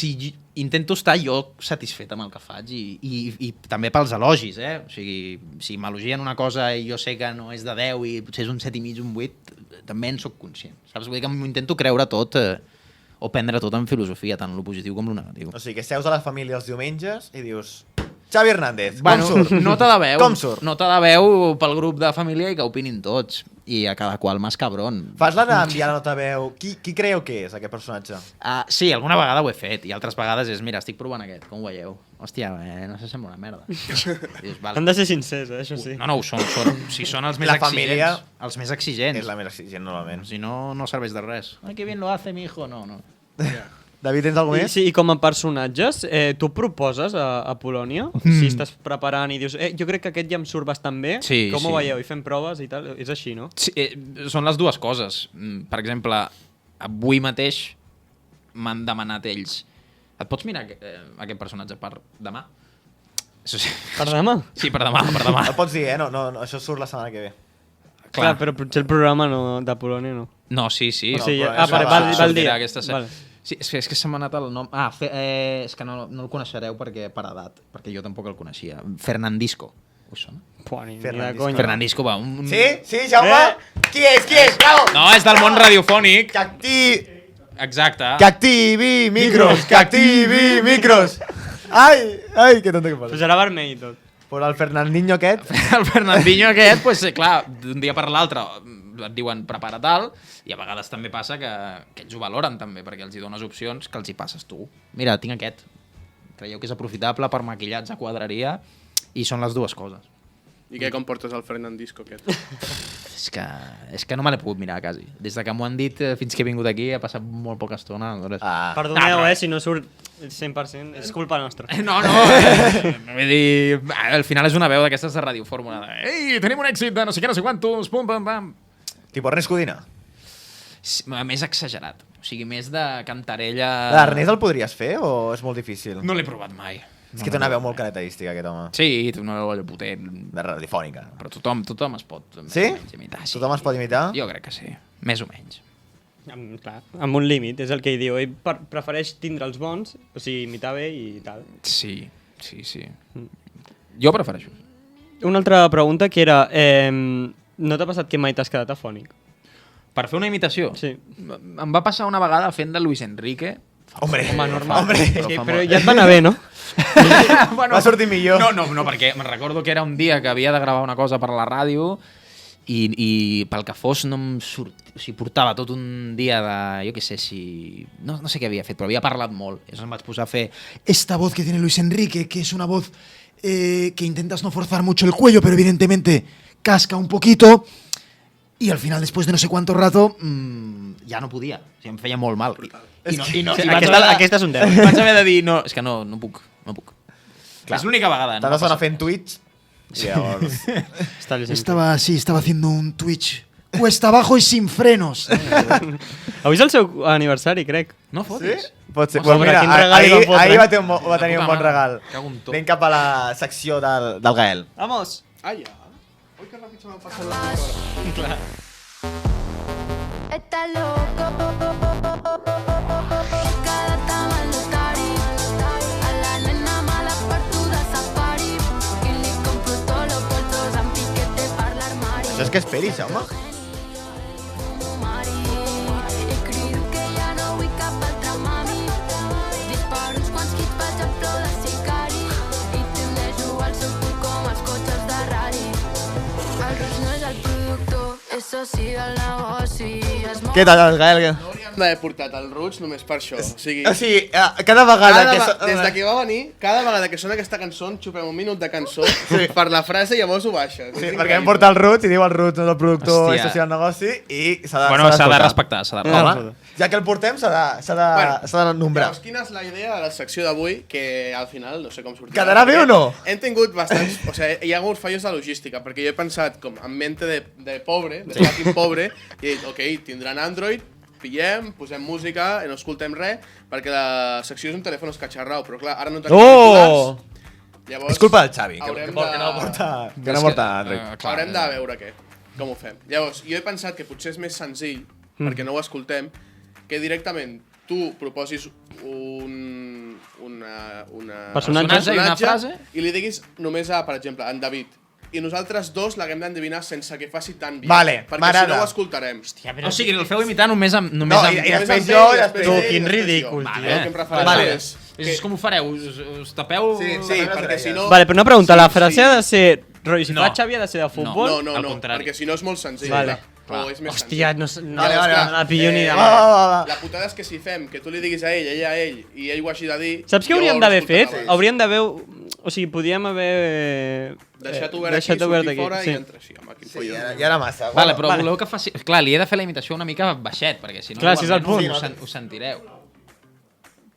intento estar jo satisfet amb el que faig i també pels elogis, O sigui, si m'elogien una cosa i jo sé que no és de 10 i potser és un 7,5, un 8, també en soc conscient, saps? Vull dir que m'intento creure tot o prendre tot en filosofia, tant lo positiu com lo negatiu. O sigui, que seus a la família els diumenges i dius... Xavi Hernández, com surt? Nota de veu. Com surt? Nota de veu pel grup de família i que opinin tots. I a cada qual más cabrón. Fas la d'enviar la nota de veu. Qui creieu que és, aquest personatge? Sí, alguna vegada ho he fet. I altres vegades és, mira, estic provant aquest, com ho veieu? Hòstia, no s'assembla una merda. Dius, vale. Han de ser sincers, això sí. No, ho són. Si són els més exigents. Els més exigents. És la més exigent, normalment. Si no, no serveix de res. Ay, qué bien lo hace mi hijo. No. David, tens alguna més? Sí, i com a personatges, tu proposes a Polònia? Si estàs preparant i dius, jo crec que aquest ja em surt bastant bé, com ho veieu? I fem proves i tal? És així, no? Sí, són les dues coses. Per exemple, avui mateix m'han demanat ells, et pots mirar aquest personatge per demà? Per demà? Sí, per demà. El pots dir, No, això surt la setmana que ve. Clar, però potser el programa de Polònia no. No, sí. Val dir. Sí, és que se m'ha anat el nom. És que no el coneixereu per edat, perquè jo tampoc el coneixia. Fernandisco. Us sona? Fernandisco va. Sí, Jaume? Qui és? Bravo! No, és del món radiofònic. Exacte. Que activi micros! Ai, que tonto que posa. Posarà vermell i tot. Pues el Fernandinho aquest... El Fernandinho aquest, pues, clar, d'un dia per l'altre et diuen prepara tal, i a vegades també passa que ells ho valoren també, perquè els hi dones opcions que els hi passes tu. Mira, tinc aquest. Creieu que és aprofitable per maquillats a quadraria, i són les dues coses. I què comportes el Fernandisco aquest? És que no me l'he pogut mirar, quasi. Des de que m'ho han dit fins que he vingut aquí ha passat molt poca estona. Aleshores... Perdoneu, si no surt 100%, és culpa nostra. No. Vull dir, al final és una veu d'aquestes de Ràdio Fórmula. Ei, tenim un èxit de no sé què, no sé quantos, pum, pam, pam. Tipo Ernest Codina. Més exagerat. O sigui, més de cantarella... L'Ernest el podries fer o és molt difícil? No l'he provat mai. És que té una veu molt característica, aquest home. Sí, té una veu allò potent. De radiofònica. Però tothom es pot sí? Imitar. Sí. Tothom es pot imitar? Jo crec que sí, més o menys. Amb un límit, és el que ell diu. Ell prefereix tindre els bons, o sigui, imitar bé i tal. Sí. Jo prefereixo. Una altra pregunta que era... no t'ha passat que mai t'has quedat afònic? Per fer una imitació? Sí. Em va passar una vegada fent de Luis Enrique. Home, normal. Hombre. Però ja et va anar bé, no? Bueno, va sortir millor. No, perquè me'n recordo que era un dia que havia de gravar una cosa per a la ràdio i pel que fos no em surt... O sigui, portava tot un dia de... Jo què sé si... No sé què havia fet, però havia parlat molt. I em vaig posar a fer... Esta voz que tiene Luis Enrique, que es una voz que intentas no forzar mucho el cuello, pero evidentemente casca un poquito... Y al final, después de no sé cuánto rato, ja no podia. O sigui, em feia molt mal. Aquesta és un 10. Vaig haver de dir, no, és que no puc. Clar. És l'única vegada. T'has d'anar fent Twitch. I llavors... Estaba haciendo un Twitch. Cuesta abajo y sin frenos. Avui és el seu aniversari, crec. No fotis. Sí? Pot ser. Pues mira, quin regal ahir va tenir un bon regal. Cago Anem cap a la secció del Gael. Vamos. Ah, ja. Ui, que ràpid se m'ha passat la Clar. Está loco. Cada tama al notari. A la nena mala perduda safari. I li compro tots los bolsos amb piquete per l'armari. Això és que esperis, home. I crido que ja no vull cap altra mami. Disparo uns quants hits pel Japó de sicari. I tendeixo al seu cul com els cotxes de rari. El Roig no és el productor, és soci del negoci. Què tal, Gael? hauríem d'haver portat el Roig només per això. O sigui, cada vegada des de que va venir, cada vegada que sona aquesta cançó, xupem un minut de cançó per la frase i llavors ho baixes. Sí, perquè hem portat el Roig i diu el Roig no és el productor, és soci del negoci i s'ha de... Bueno, s'ha de respectar, Home, ja que el portem s'ha de nombrar. Llavors, quina és la idea de la secció d'avui, que al final no sé com sortirà. Quedarà bé o no? Hem tingut bastants... O sigui, hi ha hagut fallos de logística, perquè jo he pensat com en mente de pobre, de fucking pobre, i he dit, ok, tindran Android, pillem, posem música i no escoltem res, perquè la secció és un telèfon escatxarrau, però clar, ara no tenim titulars. Llavors, és culpa del Xavi, que haurem no porta Android. Haurem de veure què, com ho fem. Llavors, jo he pensat que potser és més senzill, perquè no ho escoltem, que directament tu proposis un personatge i una frase i li diguis només a, per exemple, en David. I nosaltres dos l'haguem d'endevinar sense que faci tan bé. Vale, perquè si no ho escoltarem. Hòstia, o sigui, el feu imitar només amb... No, i després jo, i després Tu, ell, quin després ridícul, jo. tio. El que em refereixo és... Com ho fareu? Us tapeu... Sí, perquè si no... Vale, però una pregunta, la frase ha de ser... Rotllo, si fa Xavi ha de ser de futbol? No, perquè si no és molt senzill. Vale. Però és més Hòstia, senzill. no la pillo ni de La putada és que si fem que tu li diguis a ell a ell, i ell ho hagi de dir... Saps què hauríem d'haver fet? Hauríem d'haver... O sigui, podíem haver... Deixat obert aquí, sortir fora i entrar així. Sí, ja era massa. Vale, però voleu que faci... Clar, li he de fer la imitació una mica baixet, perquè si no... Clar, si és el punt. Ho sentireu.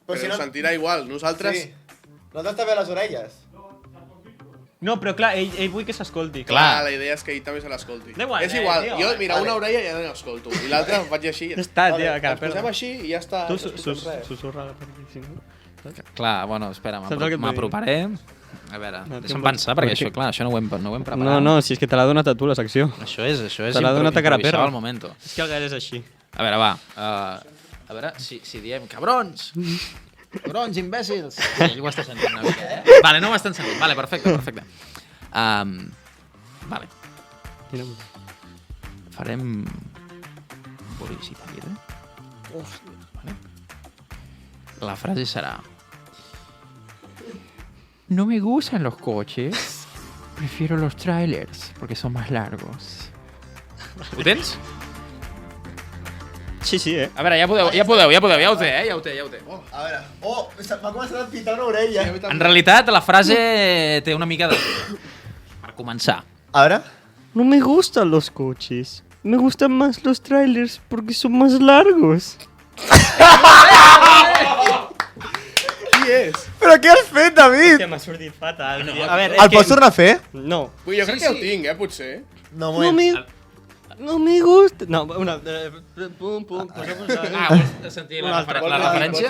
Però ho sentirà igual. Nosaltres... Nosaltres també les orelles. No, però clar, ell vull que s'escolti. Clar, la idea és que ell també se l'escolti. És igual, jo, mira, una orella ja no l'escolto, i l'altra ho faig així. Ja està, tio, ens posem així i ja està. Tu susurra la si no? Clar, bueno, espera, m'aproparé. A veure, deixa'm pensar, perquè això, clar, això no ho hem preparat. No, si és que te l'ha donat a tu, la secció. Això és te l'ha donat a cara perra. Al momento. És que el Gael és així. A veure, va. A veure, si diem cabrons. Cabrons, imbècils. Ell ho està sentint una mica, Vale, no ho estan sentint. Vale, perfecte. Vale. Farem publicitat, Vale. La frase serà: no me gustan los coches, prefiero los trailers porque son más largos. Ho tens? Sí, A veure, ja ho té, ja ho té. A veure, m'ha començat a pitar una orella. En realitat, la frase té una mica de... Per començar. A veure. No me gustan los coches. Me gustan más los trailers porque son más largos. Qui és? Però què has fet, David? Hòstia, m'ha sortit fatal. No, a veure, El pots tornar a fer? No. Ui, jo crec que ho tinc, potser. No, No me gusta... No, una... Pum, pum, vols sentir la referència?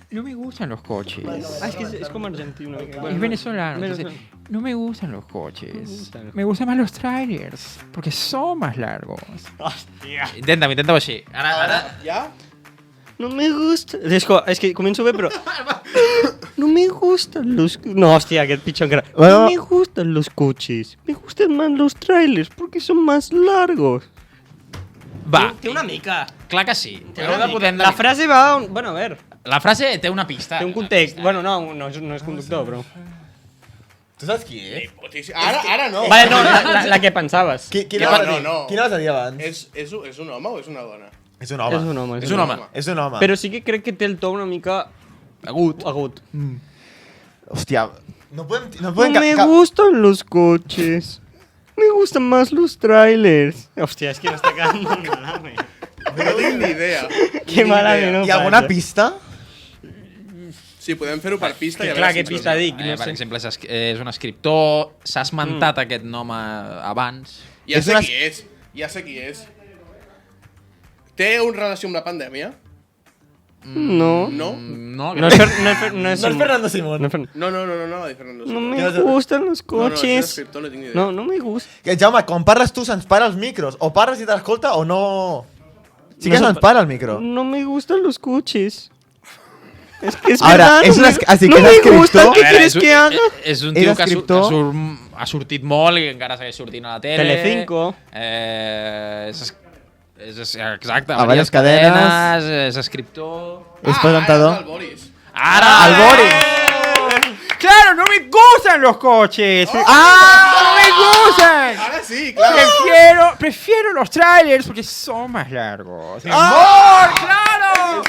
No me gustan los coches. Ah, es que es como argentino. Es venezolano. Entonces, no me gustan los coches. Me gustan más los trailers porque son más largos. Hòstia. Intenta-ho així. Ara... Ja? No me gusta... És que començo bé, però... No me gustan los... No, hòstia, aquest pitjor encara. No me gustan los coches. Me gustan más los trailers porque son más largos. Va. Té una mica. Clar que sí. La frase va... Bueno, a veure. La frase té una pista. Té un context. Bueno, no és conductor, però... Tu saps qui és? Ara no. Vale, no, la que pensaves. Quina vas a dir abans? És un home o és una dona? És un home. És un home. Però sí que crec que té el to una mica... Agut. Hòstia, no podem... No me gustan los coches. Me gustan más los trailers. Hòstia, és que m'està quedant molt malament. No tinc ni idea. Que malament no Hi ha alguna pista? Sí, podem fer-ho per pista. Clar, què pista dic? Per exemple, és un escriptor, s'ha esmentat aquest nom abans. Ja sé qui és. Té una relació amb la pandèmia? No. No? No és Fernando Simón. No, de Fernando Simón. No me gustan los coches. No, és escriptor, no tinc ni idea. No me gusta. Jaume, quan parles tu se'ns para els micros. O parles i t'escolta o no... Sí que se'ns para el micro. No me gustan los coches. Es que es Ahora, verdad, no me gusta, ¿qué quieres que haga? És un tio que ha sortit molt i encara segueix sortint a la tele. Telecinco. Exacte, a diverses cadenes. És escriptor. És presentador. El Boris. Ara! El Boris! ¡Claro, no me gustan los coches! ¡No me gustan! Ahora sí, claro. Prefiero los trailers porque son más largos. ¡Amor! ¡Claro!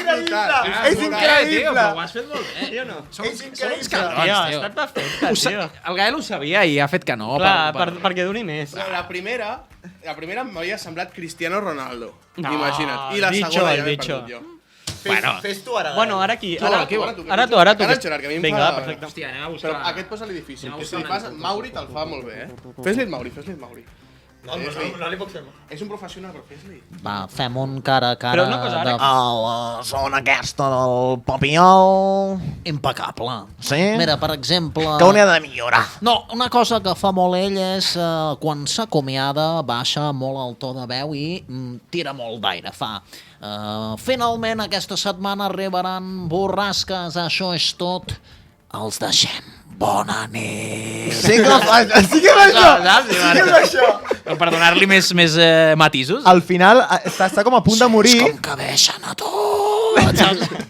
És increïble! Però ho has fet molt bé. Jo no. És increïble. Tio, ha estat perfecte, tio. El Gael ho sabia i ha fet que no. Clar, perquè duri més. La primera m'havia semblat Cristiano Ronaldo. No, Imagina't. I la bicho, segona ja m'he bicho. perdut jo. Fes tu ara. Bueno, ara qui? Ara tu. Ara tu. Ara el Gerard, que a mi em Vinga, fa... perfecte. Hòstia, anem a buscar... Però aquest posa-li difícil, que si li fas Mauri te'l fa molt bé, Fes-li el Mauri. No li puc fer. És un professional, però fes-li. Va, fem un cara a cara. Però una cosa, ara... La zona aquesta del Papiol... Impecable. Sí? Mira, per exemple... Que on hi ha de millorar? No, una cosa que fa molt ell és quan s'acomiada baixa molt el to de veu i tira molt d'aire. Fa... finalment aquesta setmana arribaran borrasques, això és tot. Els deixem. Bona nit. Sí que és això. Per donar-li més matisos. Al final està com a punt de morir. Com que deixen a tots.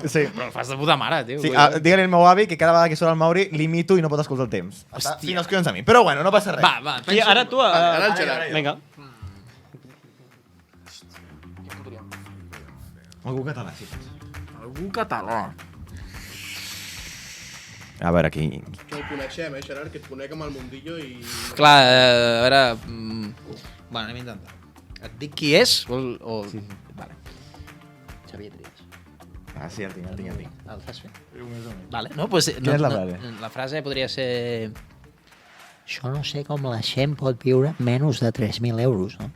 Sí. Però el fas de puta mare, tio. Sí, digue-li al meu avi que cada vegada que surt el Mauri l'imito i no pot escoltar el temps. Està fins als collons a mi. Però bueno, no passa res. Va, I ara tu... Ara el Gerard. Vinga. Algú català, sí. Algú català. A veure, aquí... Que el coneixem, Gerard, que et conec amb el mundillo i... Clar, a veure... Bueno, anem a intentar. Et dic qui és? Sí. Vale. Xavier Trias. Ah, sí, el tinc. El fas fer? Vale. No, pues, Quina és la frase? La frase podria ser... Jo no sé com la gent pot viure menys de 3.000 euros, no?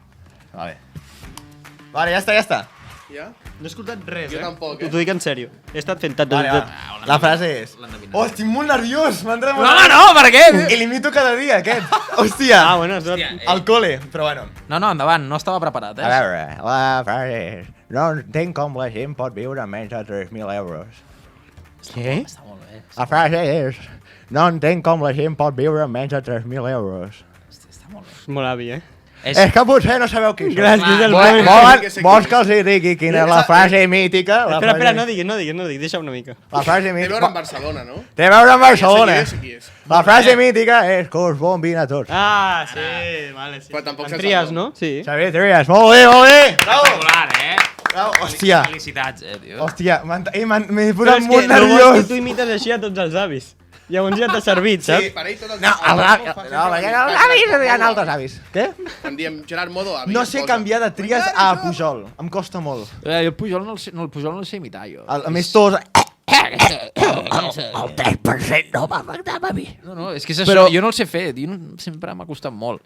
Vale, ja està. Ja? No he escoltat res, Jo tampoc, T'ho dic en sèrio. He estat fent... Vale. La frase és... Oh, estic molt nerviós, m'han No, per què? I l'imito cada dia, aquest. Hòstia. Bueno, al cole, però bueno. No, endavant, no estava preparat, A veure, la frase és... No entenc com la gent pot viure menys de 3.000 euros. Què? Està molt bé. La frase és... No entenc com la gent pot viure menys de 3.000 euros. Està molt bé. Molt avi, És que potser no sabeu qui són. Gràcies, el Vols que els hi digui quina és la frase mítica? Espera, no diguis, deixa una mica. La frase Té a mítica... veure amb Barcelona, no? Té a veure amb Barcelona. Ja sé qui és. La frase mítica és que us bombin a tots. Ah, sí, vale, sí. Però tampoc En Trias, no? Sí. Xavier Trias, molt bé, molt bé! Espectacular, Bravo, hòstia. Felicitats, tio. Hòstia, m'he Però posat és molt que el bo és nerviós. que tu imites així a tots els avis. Llavors ja t'ha servit, saps? Sí, per ell tot el... No, perquè els avis hi ha altres avis. Què? En diem Gerard Modo avi. No sé canviar de Trias a Pujol. Em costa molt. El Pujol no el sé imitar, jo. A més, tots... El 3% no m'afectava a mi. No, és que és això, jo no el sé fer, sempre m'ha costat molt.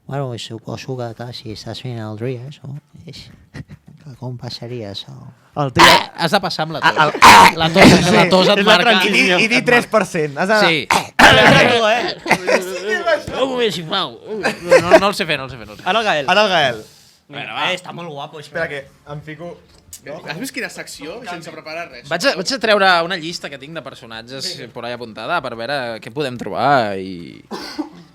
Bueno, suposo que clar, si estàs fent el Trias, no? Com passaria això? El Trias... Has de passar amb la tos. La tos et marca. I dir 3%. Has d'anar... Sí. Un moment, sisplau. No el sé fer, Ara el Gael. Ara el Gael. Està molt guapo. Espera que em fico... Has vist quina secció sense preparar res? Vaig a treure una llista que tinc de personatges por ahí apuntada per veure què podem trobar i...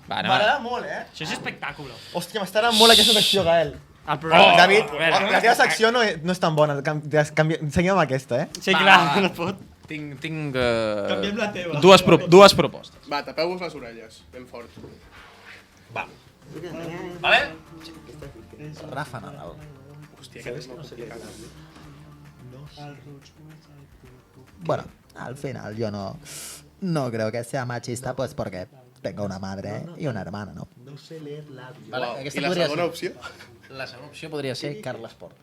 M'agrada molt, eh? Això és espectacle. Hòstia, m'està agradant molt aquesta secció, Gael. El programa. David, la teva secció no és tan bona. Seguim amb aquesta, eh? Sí, clar, no es pot. Tinc Canviem la teva. dues propostes. Va, tapeu-vos les orelles, ben fort. Va. Vale? Rafa Nadal. Hòstia, aquest és molt complicat. Bueno, al final yo no creo que sea machista, pues porque tengo una madre y una hermana, ¿no? No sé leer labios. Vale, I aquesta la podria segona ser... opció? La segona opció podria ser Carles Porta.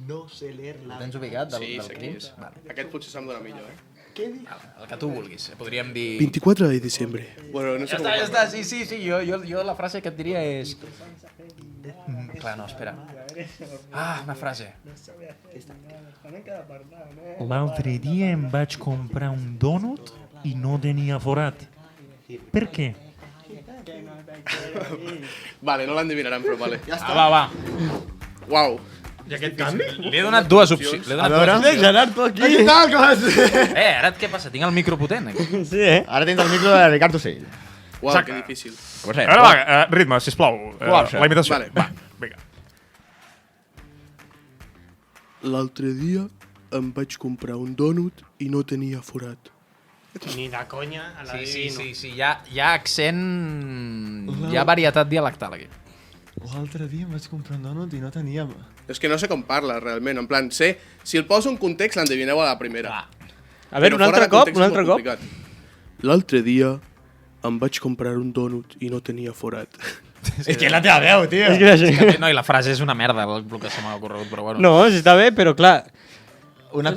No sé leer Ho labios. tens ubicat del Sí, sé qui Crims? és. Aquest potser se'm dona millor, eh? El que tu vulguis. Podríem dir... 24 de diciembre. Bueno, no sé com... Ja està, sí, jo la frase que et diria és... Clar, no, espera. Una frase. L'altre dia em vaig comprar un dònut i no tenia forat. Per què? Vale, no l'endevinaran, però vale. Ja està. Va. Uau. I aquest canvi? Li he donat dues opcions. A veure... Gerard, tu aquí. Aquí tal, com has... Ara què passa? Tinc el micro potent, aquí. Sí, eh? Ara tens el micro de Ricard Ocell. Uau, que difícil. Ara va, ritme, sisplau. La imitació. Vale. Va, vinga. L'altre dia em vaig comprar un dònut i no tenia forat. Ni de conya a la Sí. Hi ha accent... Hi ha varietat dialectal, aquí. L'altre dia em vaig comprar un dònut i no tenia... És que no sé com parla, realment. En plan, sé... Si el poso en context, l'endevineu a la primera. A veure, un altre cop. L'altre dia em vaig comprar un dònut i no tenia forat. És que la teva veu, tio. És que No, i la frase és una merda, el que se m'ha ocorregut, però bueno. No, sí, està bé, però clar...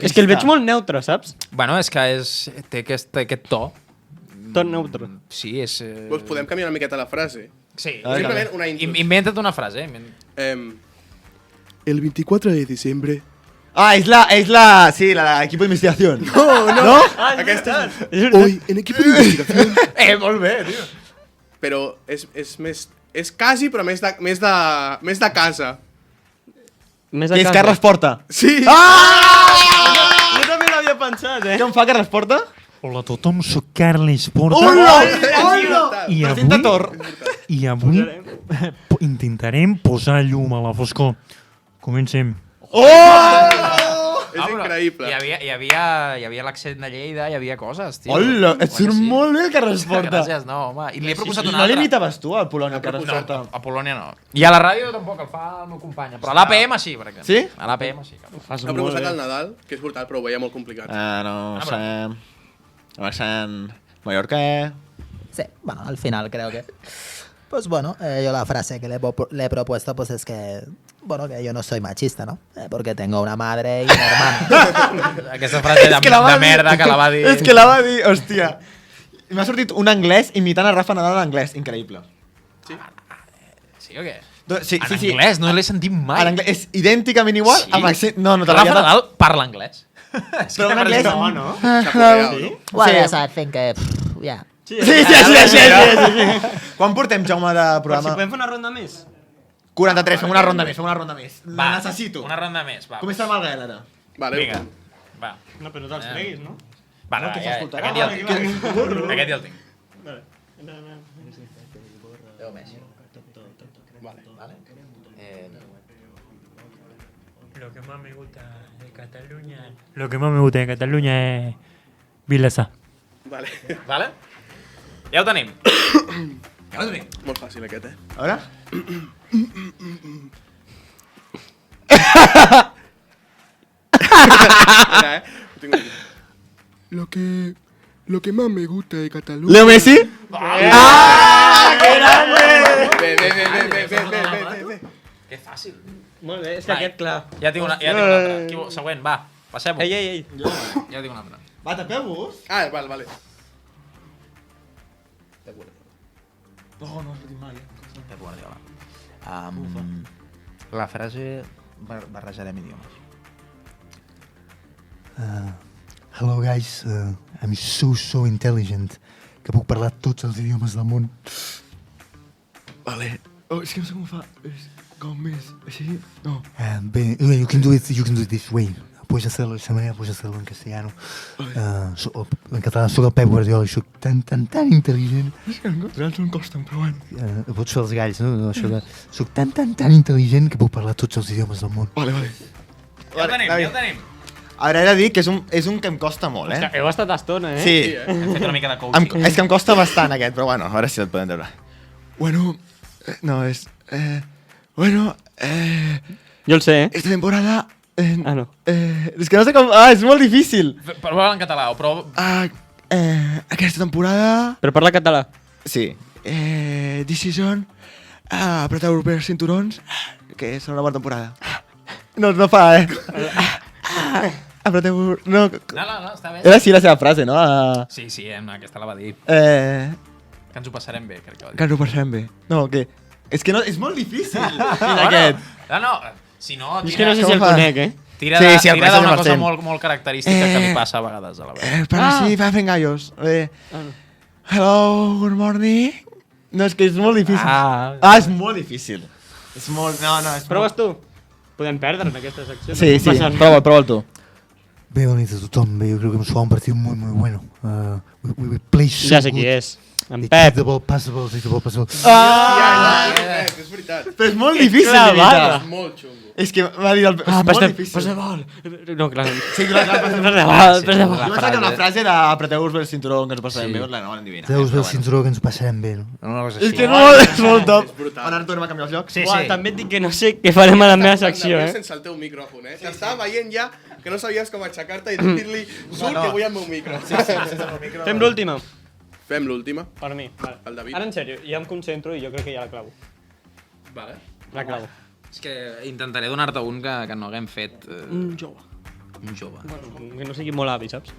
És que el veig molt neutre, saps? Bueno, és que té aquest to. Tot neutre. Sí, és... Doncs podem canviar una miqueta la frase. Sí. Simplement una intro. Inventa't una frase, El 24 de diciembre... Ah, és la... Sí, l'equip d'investigació. No? Aquesta és... Hoy, en equipo de investigación... Molt bé, tio. Però és més... És quasi, però més de casa. Més Que és Carles Porta. Sí! Jo també l'havia pensat, eh? Què em fa Carles Porta? Hola a tothom, soc Carles Porta. Hola! I avui intentarem posar llum a la foscor. Comencem. És increïble. Hi havia l'accent de Lleida, hi havia coses, tio. Hola, et surt molt bé el Carles Porta. Gràcies, no, home. I li he proposat una No altra. l'imitaves tu, al Polònia, Carles Porta? A Polònia no. I a la ràdio tampoc, el fa el meu company. Però a l'APM sí, per exemple. Sí? A l'APM sí. Ha proposat el Nadal, que és brutal, però ho veia molt complicat. No sé... Mallorca... Sí, bueno, al final creo que... Pues bueno, yo la frase que le he propuesto pues es que... Bueno, que yo no soy machista, ¿no? Porque tengo una madre y una hermana. Aquesta frase de merda que la va dir... És que la va dir, hòstia. M'ha sortit un anglès imitant a Rafa Nadal en anglès, increïble. Sí? Sí o què? Sí. En anglès, no l'he sentit mai. En anglès, és idènticament igual, Sí? amb accent... No, te Rafa Nadal parla anglès. Però en anglès... no? Well, yes, I think... yeah. Sí. Quan portem, Jaume, de Però si programa? podem fer una ronda més? 43, fem una ronda més. Va, Necessito. una ronda més, va. Com està amb el Gael, ara? Vale. Vinga, va. No, però no te'ls treguis, no? Va, No, que ja, s'escoltarà. aquest ja el tinc. Aquest ja el tinc. Vale. Lo que más me gusta de Cataluña... Lo que más me gusta de Cataluña es Vilassar. Vale. Vale? Ja ho tenim. Ja ho tenim. Molt fàcil aquest, A veure? Mira, ho tinc aquí. Lo que más me gusta de Cataluña... Leo Messi? ¡Que grande! Bé. Que fàcil. Molt bé, és que aquest, clar. Ja tinc una altra. Següent, va. Passem-ho. Ei. Ja tinc una altra. Va, tapeu-vos. Ah, vale. No has dit mai, Pep Guardiola. La frase barrejarem idiomes. Hello guys, I'm so intelligent que puc parlar tots els idiomes del món. Vale. Oh, és que no sé com fa. És com més... Així? No. You can do it this way. Puedes hacerlo de esa manera, puedes hacerlo en castellano. En català soc el Pep Guardiola i soc tan intel·ligent. És que en català em costen, però bueno. Pots fer els galls, no? Això de... Soc tan intel·ligent que puc parlar tots els idiomes del món. Vale. Ja ho tenim. A veure, he de dir que és un que em costa molt, És que heu estat estona, Sí. Hem fet una mica de coaching. És que em costa bastant aquest, però bueno, a veure si el podem treure. Bueno, no, es... bueno, Jo el sé, esta temporada... no. És que no sé com... és molt difícil. Prova en català, o prova... Aquesta temporada... Però parla català. Sí. This season... apreteu per els cinturons, que és una bona temporada. No fa, apreteu... No, No, està bé. era així la seva frase, no? Sí, aquesta la va dir. Que ens ho passarem bé, crec que va dir. Que ens ho passarem bé. No, que... És que no, és molt difícil. Aquest. No, si no... És que no sé si el conec, Tira d'una cosa molt característica que li passa a vegades a la veu. Para sí, va fent gallos. Hello, good morning. No, és que és molt difícil. És molt difícil. És molt... No, és Proves tu? Podem perdre en aquesta secció. Sí, prova'l tu. Bé, bona nit a tothom. Bé, jo crec que hemos jugado un partido muy bueno. We play so Ja sé qui és. En Pep. The ball passable. És veritat. Però és molt difícil d'imitar. És molt xungo. És que m'ha dit el... És molt difícil. Pas de vol. No, clar. Sí, clar. Pas de vol. Jo vaig sacar una frase d'apreteu-vos bé el cinturó que ens passarem bé, la no van endivinar. Apreteu-vos bé el cinturó que ens passarem bé, no? És que és molt top. Ara tornem a canviar els llocs? Sí. També et dic que no sé què farem a la meva secció, Sense el teu micròfon, T'estava veient ja que no sabies com aixecar-te i dir-li surt que vull el meu micro. Fem l'última. Fem l'última. Per mi. El David. Ara, en sèrio, ja em concentro i jo crec que ja la clavo. Vale. La clavo. És que intentaré donar-te un que no haguem fet... Un jove. Un jove. Bueno, que no sigui molt avi, saps?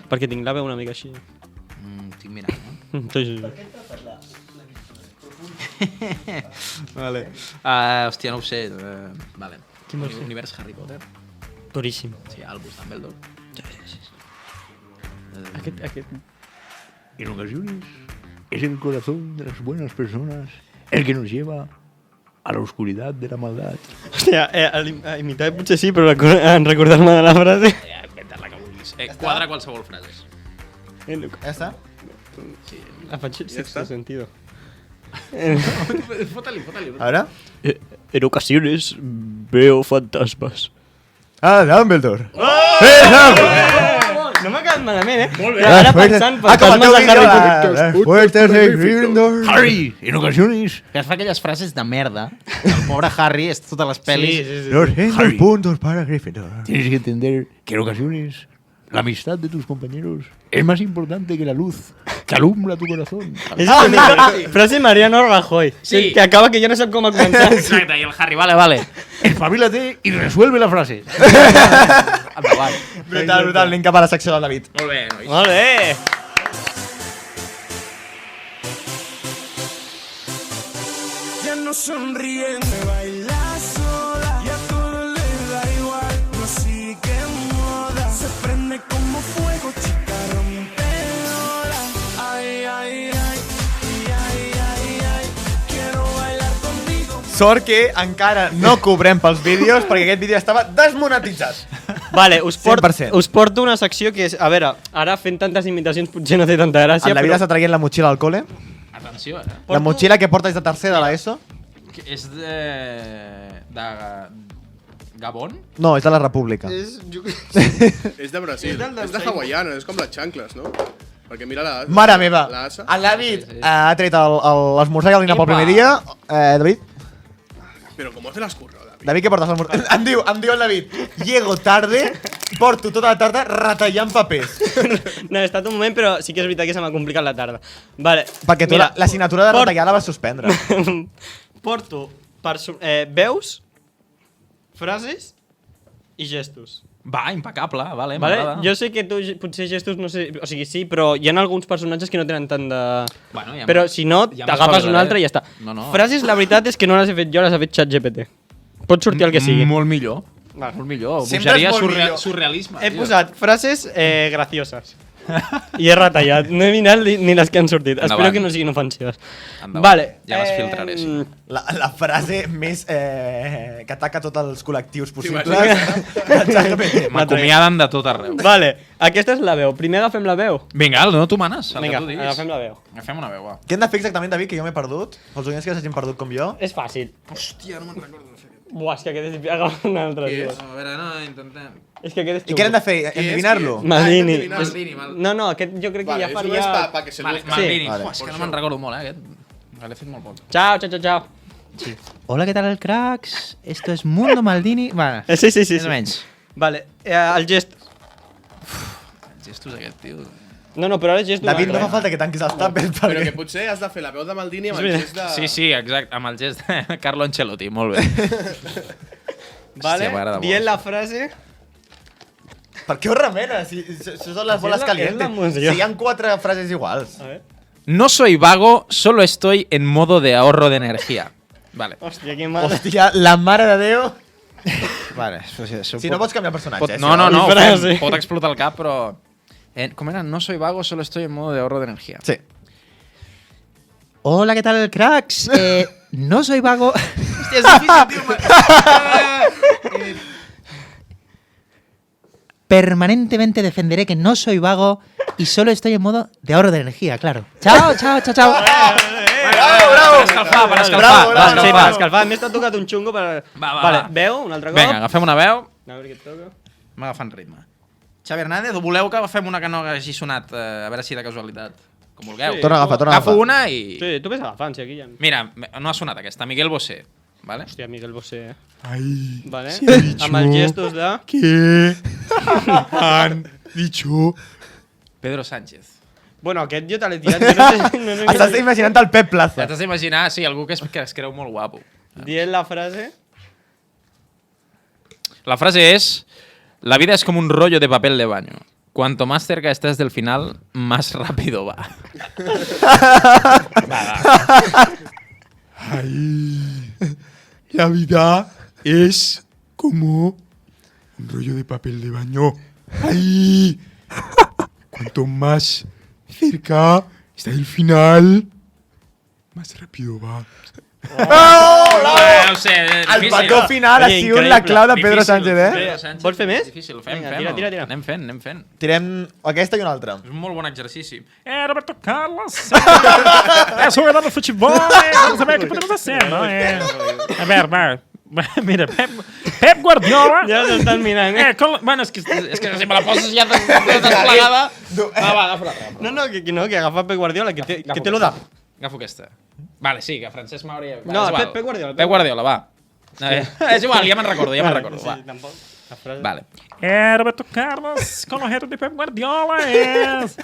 Perquè tinc la veu una mica així. Estic mirant, no? Sí. Vale. Hòstia, no ho sé. Vale. Quin vols fer? Univers Harry Potter. Duríssim. Sí, Albus Dumbledore. Sí. Aquest... En ocasiones es el corazón de las buenas personas el que nos lleva a la oscuridad de la maldad. Hòstia, a imitar potser sí, però en recordar-me de la frase... Inventa't la que vulguis. Quadra qualsevol frase. Ja està? Sí. La faig en sexto sentido. Fota-li. A veure? En ocasiones veo fantasmas. Dumbledore. No m'ha quedat malament, Molt bé. Ara pensant fantasmes de Harry Potter. Harry, en ocasiones... Que es fa aquelles frases de merda. El pobre Harry és totes les pel·lis. Harry, puntos para Gryffindor. tienes que entender que en ocasiones la amistad de tus compañeros es más importante que la luz que alumbra tu corazón. És frase Mariano Rajoy. Sí. Que acaba que jo no sé com ha començat. Exacte, i el Harry, vale. Espabilate y resuelve la frase. Brutal, link cap a la secció del David. Molt bé, nois. Molt bé. Ya no sonríe, me baila sola y a todo le da igual, no sigue moda, se prende como fuego, chica rompedora. Ay, quiero bailar contigo. Sort que encara no cobrem pels vídeos perquè aquest vídeo estava desmonetitzat. Vale, us 100%. porto una secció que és... A veure, ara fent tantes imitacions potser no té tanta gràcia, En la vida està traient la motxilla al cole. Atenció, La motxilla que portes de tercer de l'ESO. És de Gabon? No, és de la República. És de Brasil. És de hawaiano, és com les xancles, no? Perquè mira la asa. Mare meva, La asa. el David ha tret l'esmorzar i el dinar pel primer dia. David? Però com te l'has currat, David? David, què portes l'esmorzar? Em diu el David, llego tarde, porto tota la tarda retallant papers. No, he estat un moment, però sí que és veritat que se m'ha complicat la tarda. Vale. Perquè tu l'assignatura de retallar la vas suspendre. Porto veus, frases i gestos. Va, impecable, vale, Vale? m'agrada. Jo sé que tu potser gestos no sé, o sigui, sí, però hi ha alguns personatges que no tenen tant de... Bueno, ja però si no, ja t'agafes un m'espavilaré. altre i ja està. No. Frases, la veritat és que no les he fet jo, les ha fet ChatGPT. Pot sortir el que sigui. Molt millor. Va. Molt millor. Sempre Pujaria és molt millor. surrealisme. He posat frases gracioses. I he retallat. No he mirat ni les que han sortit. Endavant. Espero que no siguin ofensives. Endavant. Vale. Ja les filtraré, sí. La frase més que ataca tots els col·lectius possibles. M'acomiaden de tot arreu. Vale, aquesta és la veu. Primer agafem la veu. Vinga, no, tu manes. El Vinga, que tu diguis. agafem la veu. Agafem una veu, va. Què hem de fer exactament, David, que jo m'he perdut? Els oients que s'hagin perdut com jo. És fàcil. Hòstia, no me'n recordo de fer aquest. Buah, és que aquest és agafar un altre. Què tio. és? A veure, no, intentem. És que aquest és I què hem de fer? Endevinar-lo? Maldini. Maldini, mal. No, aquest jo crec que Vale, ja és faria... només pa que se Vale, luzca. Maldini. Vale. Uf, és que no me'n recordo molt, aquest. L'he fet molt poc. Chao, chao, chao, chao. Hola, ¿qué tal, cracks? Esto es Mundo Maldini. Bueno, Sí. més o menys. Vale, el gest... Els gestos aquest, tio. No, però ara el gest d'un David, no altre. fa falta que tanquis els tapes Però que perquè... potser has de fer la veu de Maldini amb És el veritat. gest de... Sí, exacte, amb el gest de Carlo Ancelotti, molt bé. Vale, Hòstia, m'agrada dient molt. la frase... Per què ho remenes? Si són les boles és la calientes. emoció. Si hi ha 4 frases iguals. A ver. No soy vago, solo estoy en modo de ahorro de energía. Vale. Hòstia, que mal. Hòstia, la mare de Déu. Vale, Si no pots canviar el personatge. No, I frase. pot explotar el cap, però... com era? No soy vago, solo estoy en modo de ahorro de energía. Sí. Hola, ¿qué tal, cracks? No soy vago. Hòstia, és difícil, tio. Permanentemente defenderé que no soy vago y solo estoy en modo de ahorro de energía, claro. Chao, chao, chao, chao. Bravo! Per escalfar, per escalfar. Bravo, per Sí, escalfar. per escalfar. M'he estat tocat un xungo per... Va. Vale, veu, un altre cop. Vinga, agafem una veu. A veure què et toca. M'ha agafant ritme. Xavi Hernández, o voleu que agafem una que no hagi sonat? A veure si de casualitat. Com vulgueu. Sí. Torna a agafar, torna a Agafo agafar. una i... Sí, tu ves agafant, si aquí ja... Mira, no ha sonat aquesta. Miguel Bosé. Vale? Hòstia, Miguel Bosé, Ay, Vale? se ha dicho Amb els gestos de... que han dicho. Pedro Sánchez. Bueno, aquest jo te l'he tirat. Jo no sé, no Estàs imaginant el Pep Plaza. Ja t'has d'imaginar, sí, algú que es creu molt guapo. Dient la frase... La frase es: la vida es como un rollo de papel de baño. Cuanto más cerca estás del final, más rápido va. Ay, la vida es como un rollo de papel de baño. Ay, cuanto más cerca está el final, más rápido va. No sé, El difícil. petó final ha Oye, sigut increïble. la clau de Pedro Difícil. Sánchez, eh? Pedro Sánchez. Vols fer més? Difícil, fem, Vinga, fem. tira. Anem fent. Tirem aquesta i una altra. És un molt bon exercici. Roberto Carlos. É jogador de futebol, vamos saber o que podemos hacer, ¿no? A ver, va. Mira, Pep Guardiola. Ja s'estan mirant, eh? Bueno, és que si me la poses ja desplegada... Va, agafa l'altra. No, que agafa Pep Guardiola, que té lo de... Agafo aquesta. Vale, sí, que Francesc Mauri... No, és igual. Pep Guardiola. Pep Guardiola, va. És igual, ja me'n recordo, Sí, tampoc. La frase... Vale. Roberto Carlos, con los retos de Pep Guardiola es...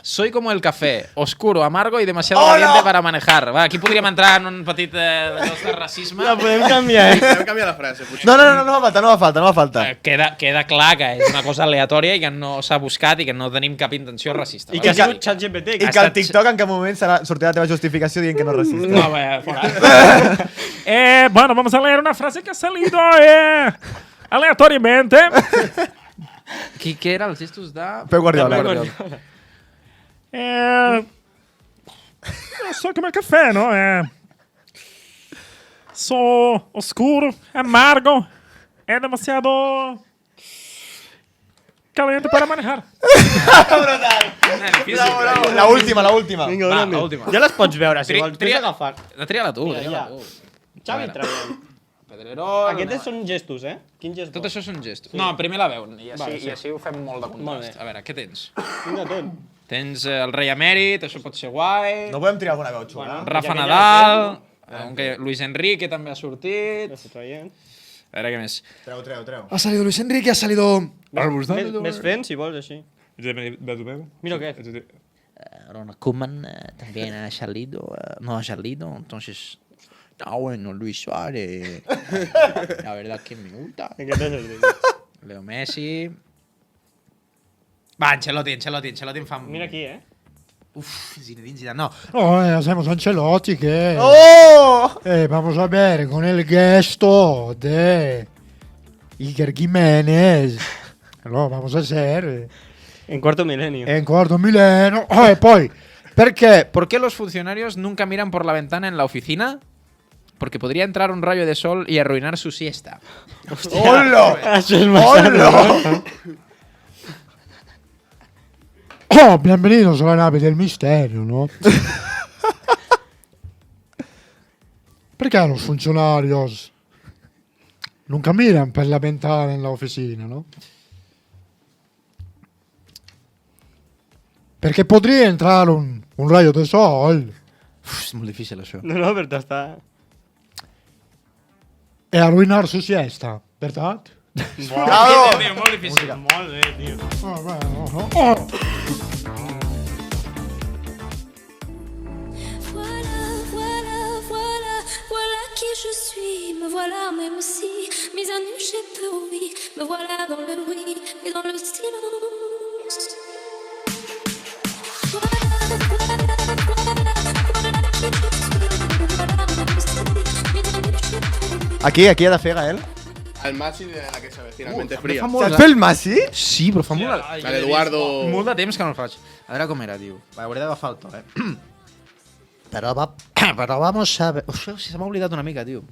Soy como el café, oscuro, amargo y demasiado caliente para manejar. Va, aquí podríem entrar en un petit de racisme. La podem canviar, eh? Podem canviar la frase, potser. No fa falta. Queda clar que és una cosa aleatòria i que no s'ha buscat i que no tenim cap intenció racista. I que ha sigut ChatGPT. I que el TikTok en cap moment sortirà la teva justificació dient que no és racista. No, fora. Bueno, vamos a leer una frase que ha salido aleatoriamente. Què era els gestos de... Pep Guardiola. Soy como el café, ¿no? Soy oscuro, amargo, es demasiado caliente para manejar. La última. Vinga, Va, una l'última. Ja les pots veure, si vols. Tria- Tria agafar. Tria-la tu, Mira, tria-la ja. tu. Xavi Traient. Pedrerol... Aquests són gestos, Quins gestos? Tot això són gestos. Sí. No, primer la veu, i Vale, així ho fem molt de Molt contrast. bé. A veure, què tens? Tinc de tot. Tens el rei emèrit, això pot ser guai. No podem triar alguna veu xula? Rafa Nadal, Luis Enrique també ha sortit. A veure què més. Treu. Ha salido Luis Enrique, ha salido... Ves fent, si vols, així. Mira aquest. Ronald Koeman también ha salido, entonces... Ah, bueno, Luis Suárez. La verdad que me gusta. Leo Messi... Va, Ancelotti em fa... Mira aquí, Uf, Zinedine Zidane, no. No, hacemos Ancelotti que... ¡Oh! Vamos a ver con el gesto de Iker Jiménez. Lo vamos a hacer En cuarto milenio. en cuarto milenio. Poi, perché? ¿Por qué los funcionarios nunca miran por la ventana en la oficina? Porque podría entrar un rayo de sol y arruinar su siesta. ¡Hola! Això és massa... ¡Hola! Oh, bienvenidos a la nave del misterio, ¿no? Perché los funcionarios nunca miran per la ventana en la oficina, no? Perché podría entrar un rayo de sol Uf, és molt difícil, això. No, però t'està... e arruinar su siesta, ¿verdad? Bravo! Molt difícil. Molt bé, tio. Voilà qui je suis, me voilà même si mis à nu j'ai peu envie, me voilà dans le bruit et dans le silence. Aquí ha de fer, Gael. El Masi de la que se avecina, mente fría. Saps fer el Masi? Sí, però fa molt... L'Eduardo... Molt de temps que no el faig. A veure com era, tio. Va, hauré d'agafar el to, Pero vamos a ver... Uf, si se m'ha oblidat una mica, tio.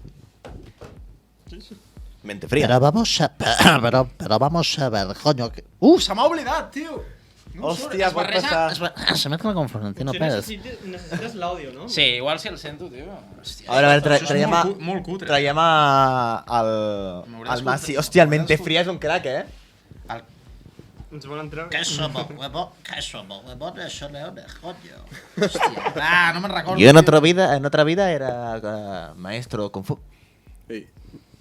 Mente fría. Pero vamos a... Pero vamos a ver, coño... Que... Se m'ha oblidat, tio! Hòstia, pot passar. Se mezcla con Florentino Pérez. Necessites l'àudio, no? Sí, igual si el sento, tio. Hòstia, A veure, això és traiem molt cutre. traiem el Masi. Hòstia, el Mente Fría és un crack, Ens volen treure... Queso, huevón, eso leones, coño. Hòstia, no me'n recordo. Jo en otra vida era maestro Kung Fu. Sí.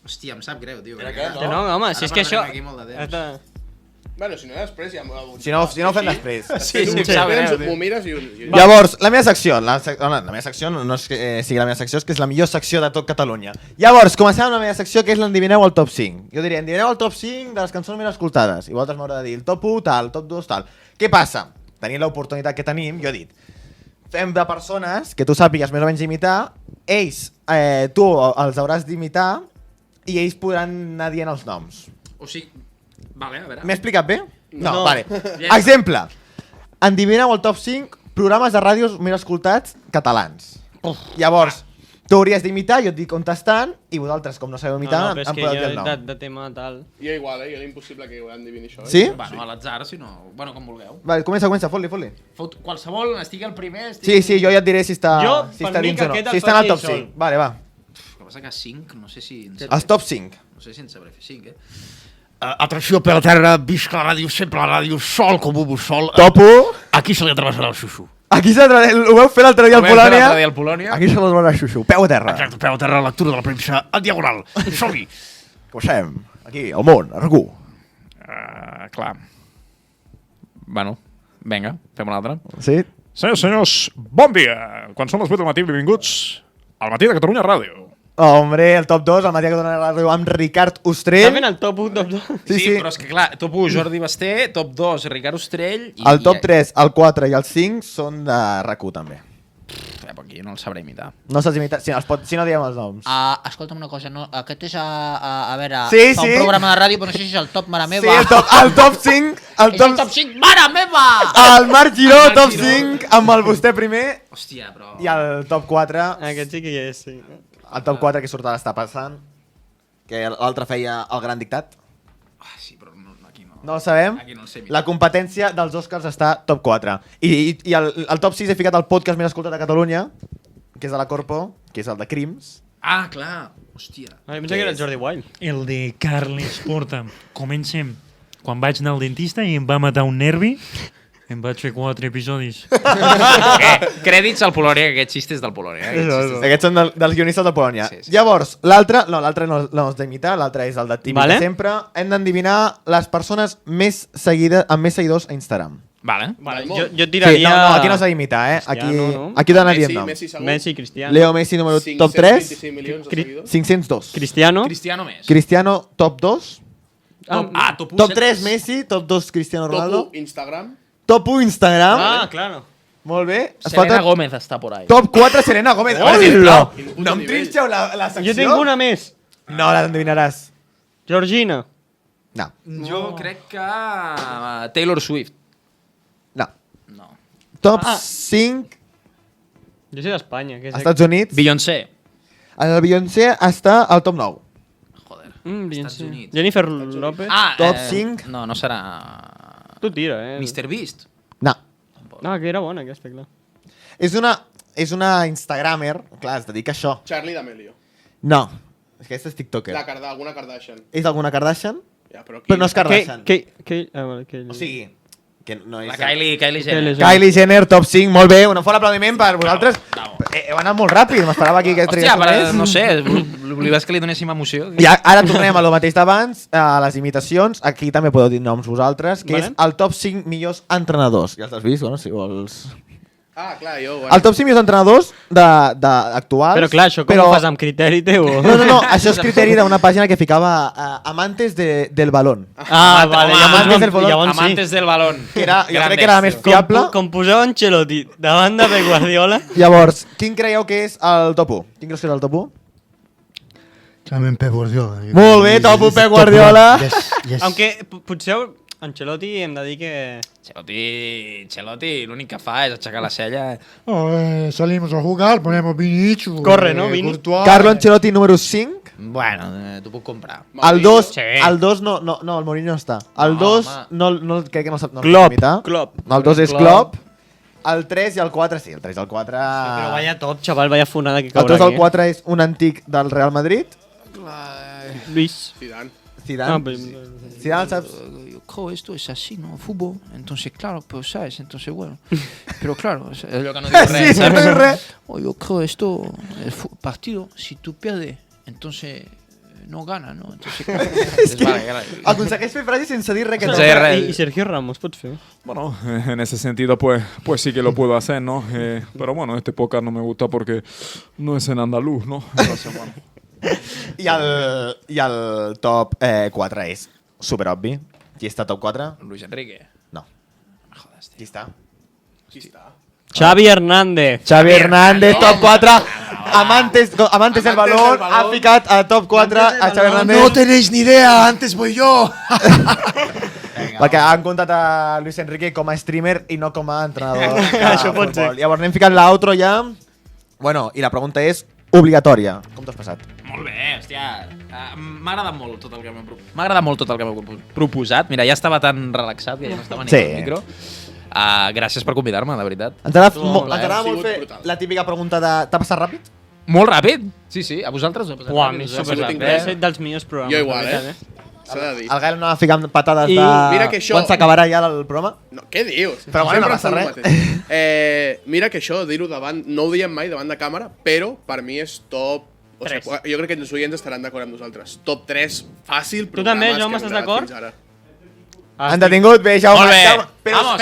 Hòstia, em sap greu, tio. Era què, Que no, home, si és que això... Aquí molt de temps. Bueno, si no després ja... Si no ho fem després. Sí, em sap greu, tio. M'ho mires i... Llavors, la meva secció, la meva secció no és que sigui la meva secció, és que és la millor secció de tot Catalunya. Llavors, comencem amb la meva secció, que és l'endivineu el top 5. Jo diria, endivineu el top 5 de les cançons més escoltades. I vosaltres m'haureu de dir el top 1, tal, el top 2, tal. Què passa? Tenint l'oportunitat que tenim, jo he dit, fem de persones que tu sàpigues més o menys imitar, ells, tu els hauràs d'imitar i ells podran anar dient els noms. O sigui... Vale, a veure. M'he explicat bé? No, No. vale. Ja. Exemple. Endivineu el top 5 programes de ràdios més escoltats catalans. Llavors, tu hauries d'imitar, jo et dic contestant, i vosaltres, com no sabeu imitar, però és em que podeu dir jo el nom. de tema tal... Jo igual, jo l'impossible que ho endivini això. Sí? Bueno, a l'atzar, si no... Bueno, com vulgueu. Vale, comença, fot-li. Qualsevol, estigui el primer... Sí, jo ja et diré si està, Jo, si per està mi dins que o no. aquest Si el està en el faci top sol. 5. Vale, va. El que passa que 5, no sé si... Els top 5. No sé si en sabré fer 5, Atracció per la terra, visca la ràdio, sempre la ràdio, sol com un sol. Top 1. Aquí se li atrevessarà el xuxu. Aquí ho veu fer l'altre dia al Polònia. Aquí Aquí se l'ha xuxu. Peu a terra. Exacte, peu a terra, lectura de la premsa en diagonal. Som-hi. Comencem. Aquí, al món, a RAC1. Clar. Bueno, vinga, fem un altre. Sí? Senyors, senyors, bon dia. Quan són les 8 del matí, benvinguts al Matí de Catalunya Ràdio. Hombre, el top 2, el Matí que dona la ràdio amb Ricard Ostrell. Està fent el top 1, top 2. Sí, però és que clar, top 1 Jordi Basté, top 2 Ricard Ostrell... El top 3, el 4 i el 5 són de RAC1 també. Aquí no el sabré imitar. No saps imitar, si no diem els noms. Escolta'm una cosa, no, aquest és a veure, Sí, fa sí. un programa de ràdio, però no sé si és el top mare meva. Sí, el top 5. És el top 5, mare meva! El Marc Giró, top 5, amb el vostè primer. Hòstia, però... I el top 4. Aquest sí que hi és, sí. El top 4 que surt ara està passant. Que l'altre feia el gran dictat. Sí, però aquí no. No el sabem. Aquí no el sé imitar. La competència dels Oscars està top 4. I el top 6 he ficat el podcast més escoltat a Catalunya, que és de la Corpo, que és el de Crims. Ah, clar. Hòstia. Ah, jo pensava que era el Jordi Wild. El de Carles Porta. Comencem. Quan vaig anar al dentista i em va matar un nervi, em vaig fer 4 episodis. Crèdits al Polònia, que aquest xiste és del Polònia. Aquests són dels guionistes de Polònia. Llavors, l'altre no has d'imitar, l'altre és el de t'imita sempre. Hem d'endevinar les persones més seguides, amb més seguidors a Instagram. Vale. Jo tiraria... Sí, no, aquí no s'ha d'imitar, Aquí t'han dient nom. Messi, Cristiano. Leo Messi, número top 3. 526 milions de seguidors. 502. Cristiano. Cristiano més. Cristiano, top 2. Top 1. Top 3 Messi, top 2 Cristiano Ronaldo. Top 1 Instagram. Top 1 Instagram. Ah, claro. Molt bé. Selena Gómez està por ahí. Top 4 Selena Gómez. Hola! No em trinxeu la secció. Jo tinc una més. No, la endevinaràs. Georgina. No. Jo crec que Taylor Swift. No. Top 5 Jo sé d'Espanya. Estats Units. Beyoncé. El Beyoncé està al top 9. Beyoncé. Jennifer López. Top 5. No serà... Tu tira, Mr. Beast. No. No, que era bona aquesta, clar. És una Instagramer. Clar, es dedica a això. Charlie D'Amelio. No. Aquesta és TikToker. Alguna Kardashian. És alguna Kardashian? Ja, però no és Kardashian. O sigui... Que no és la Kylie Jenner. Kylie Jenner, top 5, molt bé. Un fort aplaudiment per vosaltres. Heu anat molt ràpid, m'esperava aquí que Hòstia, no sé, volies que li donéssim emoció. I ara tornem a lo mateix d'abans, a les imitacions. Aquí també podeu dir noms vosaltres, que és el top 5 millors entrenadors. Ja els has vist, bueno, si vols... Ah, clar, jo... El top 5 millors entrenadors actuals... Però clar, això com ho fas amb criteri teu? No, això és criteri d'una pàgina que ficava amantes del balón. Ah, vale, amantes del balón. Jo crec que era la més fiable. Com poseu Ancelotti davant de Pep Guardiola. Llavors, quin creieu que és el top 1? Quin creus que és el top 1? Clarament Pep Guardiola. Molt bé, top 1 Pep Guardiola. Aunque potser Ancelotti hem de dir que... Ancelotti l'únic que fa és aixecar la cella. Salimos a jugar, ponemos Vinicius. Corre, ¿no? Vini. Carlo Ancelotti, número 5. Bueno, t'ho puc comprar. El 2, no, el Mourinho no està. El 2, no, crec que no sap imitar. Klopp. No, el 2 és Klopp. El 3 i el 4, sí, el 3 i el 4... Però vaya top, xaval, vaya fonada que caurà aquí. El 3 i el 4 és un antic del Real Madrid. Luis. Zidane, ¿sabes? Yo creo esto es así, ¿no? Fútbol. Entonces, claro, pues sabes, entonces bueno. Pero claro, es lo que no digo sí, no digo res. Yo creo esto, el partido, si tú pierdes, entonces no gana, ¿no? Entonces, claro. Aconsegueix fer frases sense dir res que Y Sergio Ramos, ¿puedes fer? Bueno, en ese sentido, pues sí que lo puedo hacer, ¿no? Pero bueno, este podcast no me gusta porque no es en andaluz, ¿no? Entonces, bueno. I el top 4 és superobvi. Qui està top 4? Luis Enrique. No. Qui està? Xavi Hernández. Xavi Hernández, top 4. Amantes del balón. Ha ficat a top 4 a Xavi Hernández. No tenéis ni idea, antes voy yo. Perquè han comptat a Luis Enrique com a streamer i no com a entrenador. Això pot ser. Llavors anem ficant l'outro ja. Bueno, i la pregunta és obligatòria. Com t'has passat? Molt bé, hòstia. M'ha agradat molt tot el que m'heu proposat. Mira, ja estava tan relaxat que ja no estava ni al micro. Gràcies per convidar-me, de veritat. Ens agrada molt fer la típica pregunta de t'ha passat ràpid? Molt ràpid? Sí, a vosaltres? Uau, a mi superràpid. Dels millors programes. Jo igual, S'ha de dir. El Gael no va ficant patades de... Mira que això... Quan s'acabarà ja el programa? No, què dius? Però bueno, no passa res. Mira que això, dir-ho davant, no ho diem mai davant de càmera, però per mi és top... O sigui, jo crec que els oients estaran d'acord amb nosaltres. Top 3, fàcil, tu també, Jaume, estàs d'acord? Han detingut, bé, Jaume. Molt bé. Però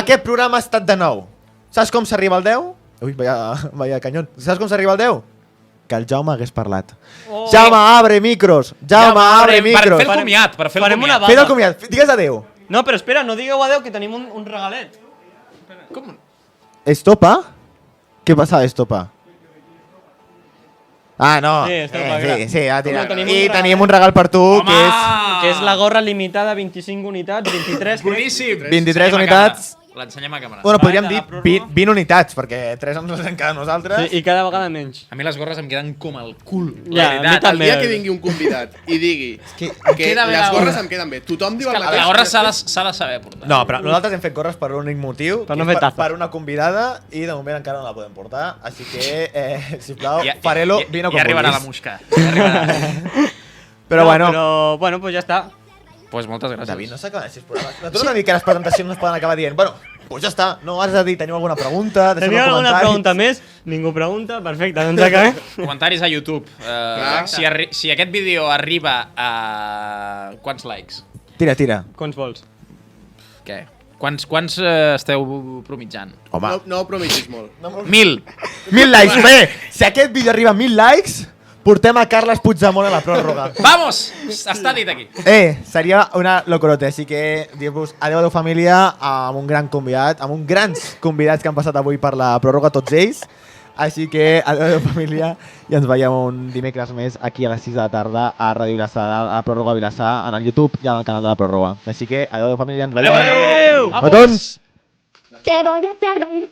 aquest programa ha estat de nou. Saps com s'arriba al 10? Ui, vaya canyón. Saps com s'arriba al 10? Que el Jaume hagués parlat. Jaume, abre micros! Jaume, abre micros! Per fer el comiat, Fes el comiat, digues adeu. No, però espera, no digueu adeu, que tenim un regalet. Com? Estopa? Què passa, Estopa? Ah, no. Sí, ja tira. I tenim un regal per tu, que és la gorra limitada, 25 unitats, 23. Boníssim. 23 unitats. L'ensenyem a càmera. Bueno, podríem dir 20 unitats, perquè 3 ens les hem quedat nosaltres. Sí, i cada vegada menys. A mi les gorres em queden com el cul. Ja, a mi El dia que vingui un convidat i digui que queda bé les la gorres gorra. em queden bé, tothom diu És el que mateix. la gorra s'ha de saber portar. No, però nosaltres hem fet gorres per un únic motiu, Per no que és fer taza. per una convidada, i de moment encara no la podem portar, així que, sisplau, Farelo, vine con Ja arribarà la musca. Ja arribarà. Però bueno... Però, bueno, pues ja està. Pues moltes gràcies. David, no s'acaben així els programes. No t'ho dir que les presentacions no es poden acabar dient, bueno, pues ja està, no has de dir, teniu alguna pregunta, deixeu Teniu un alguna comentari. pregunta més? Ningú pregunta? Perfecte, doncs acabem. Comentaris a YouTube. Si aquest vídeo arriba a... Quants likes? Tira. Quants vols? Què? Quants esteu promitjant? Home. No prometis molt. 1.000. 1.000 likes. Bé, si aquest vídeo arriba a 1.000 likes, portem a Carles Puigdemont a la pròrroga. Vamos! Està dit aquí. Seria una locorote, així que dir-vos adeu família amb un gran convidat, amb uns grans convidats que han passat avui per la pròrroga, tots ells. Així que adeu família i ens veiem un dimecres més aquí a les 6 de la tarda a Ràdio Vilassar, a la pròrroga Vilassar, en el YouTube i en el canal de la pròrroga. Així que adeu família, ens veiem. Adeu! Petons! Te voy a hacer reír.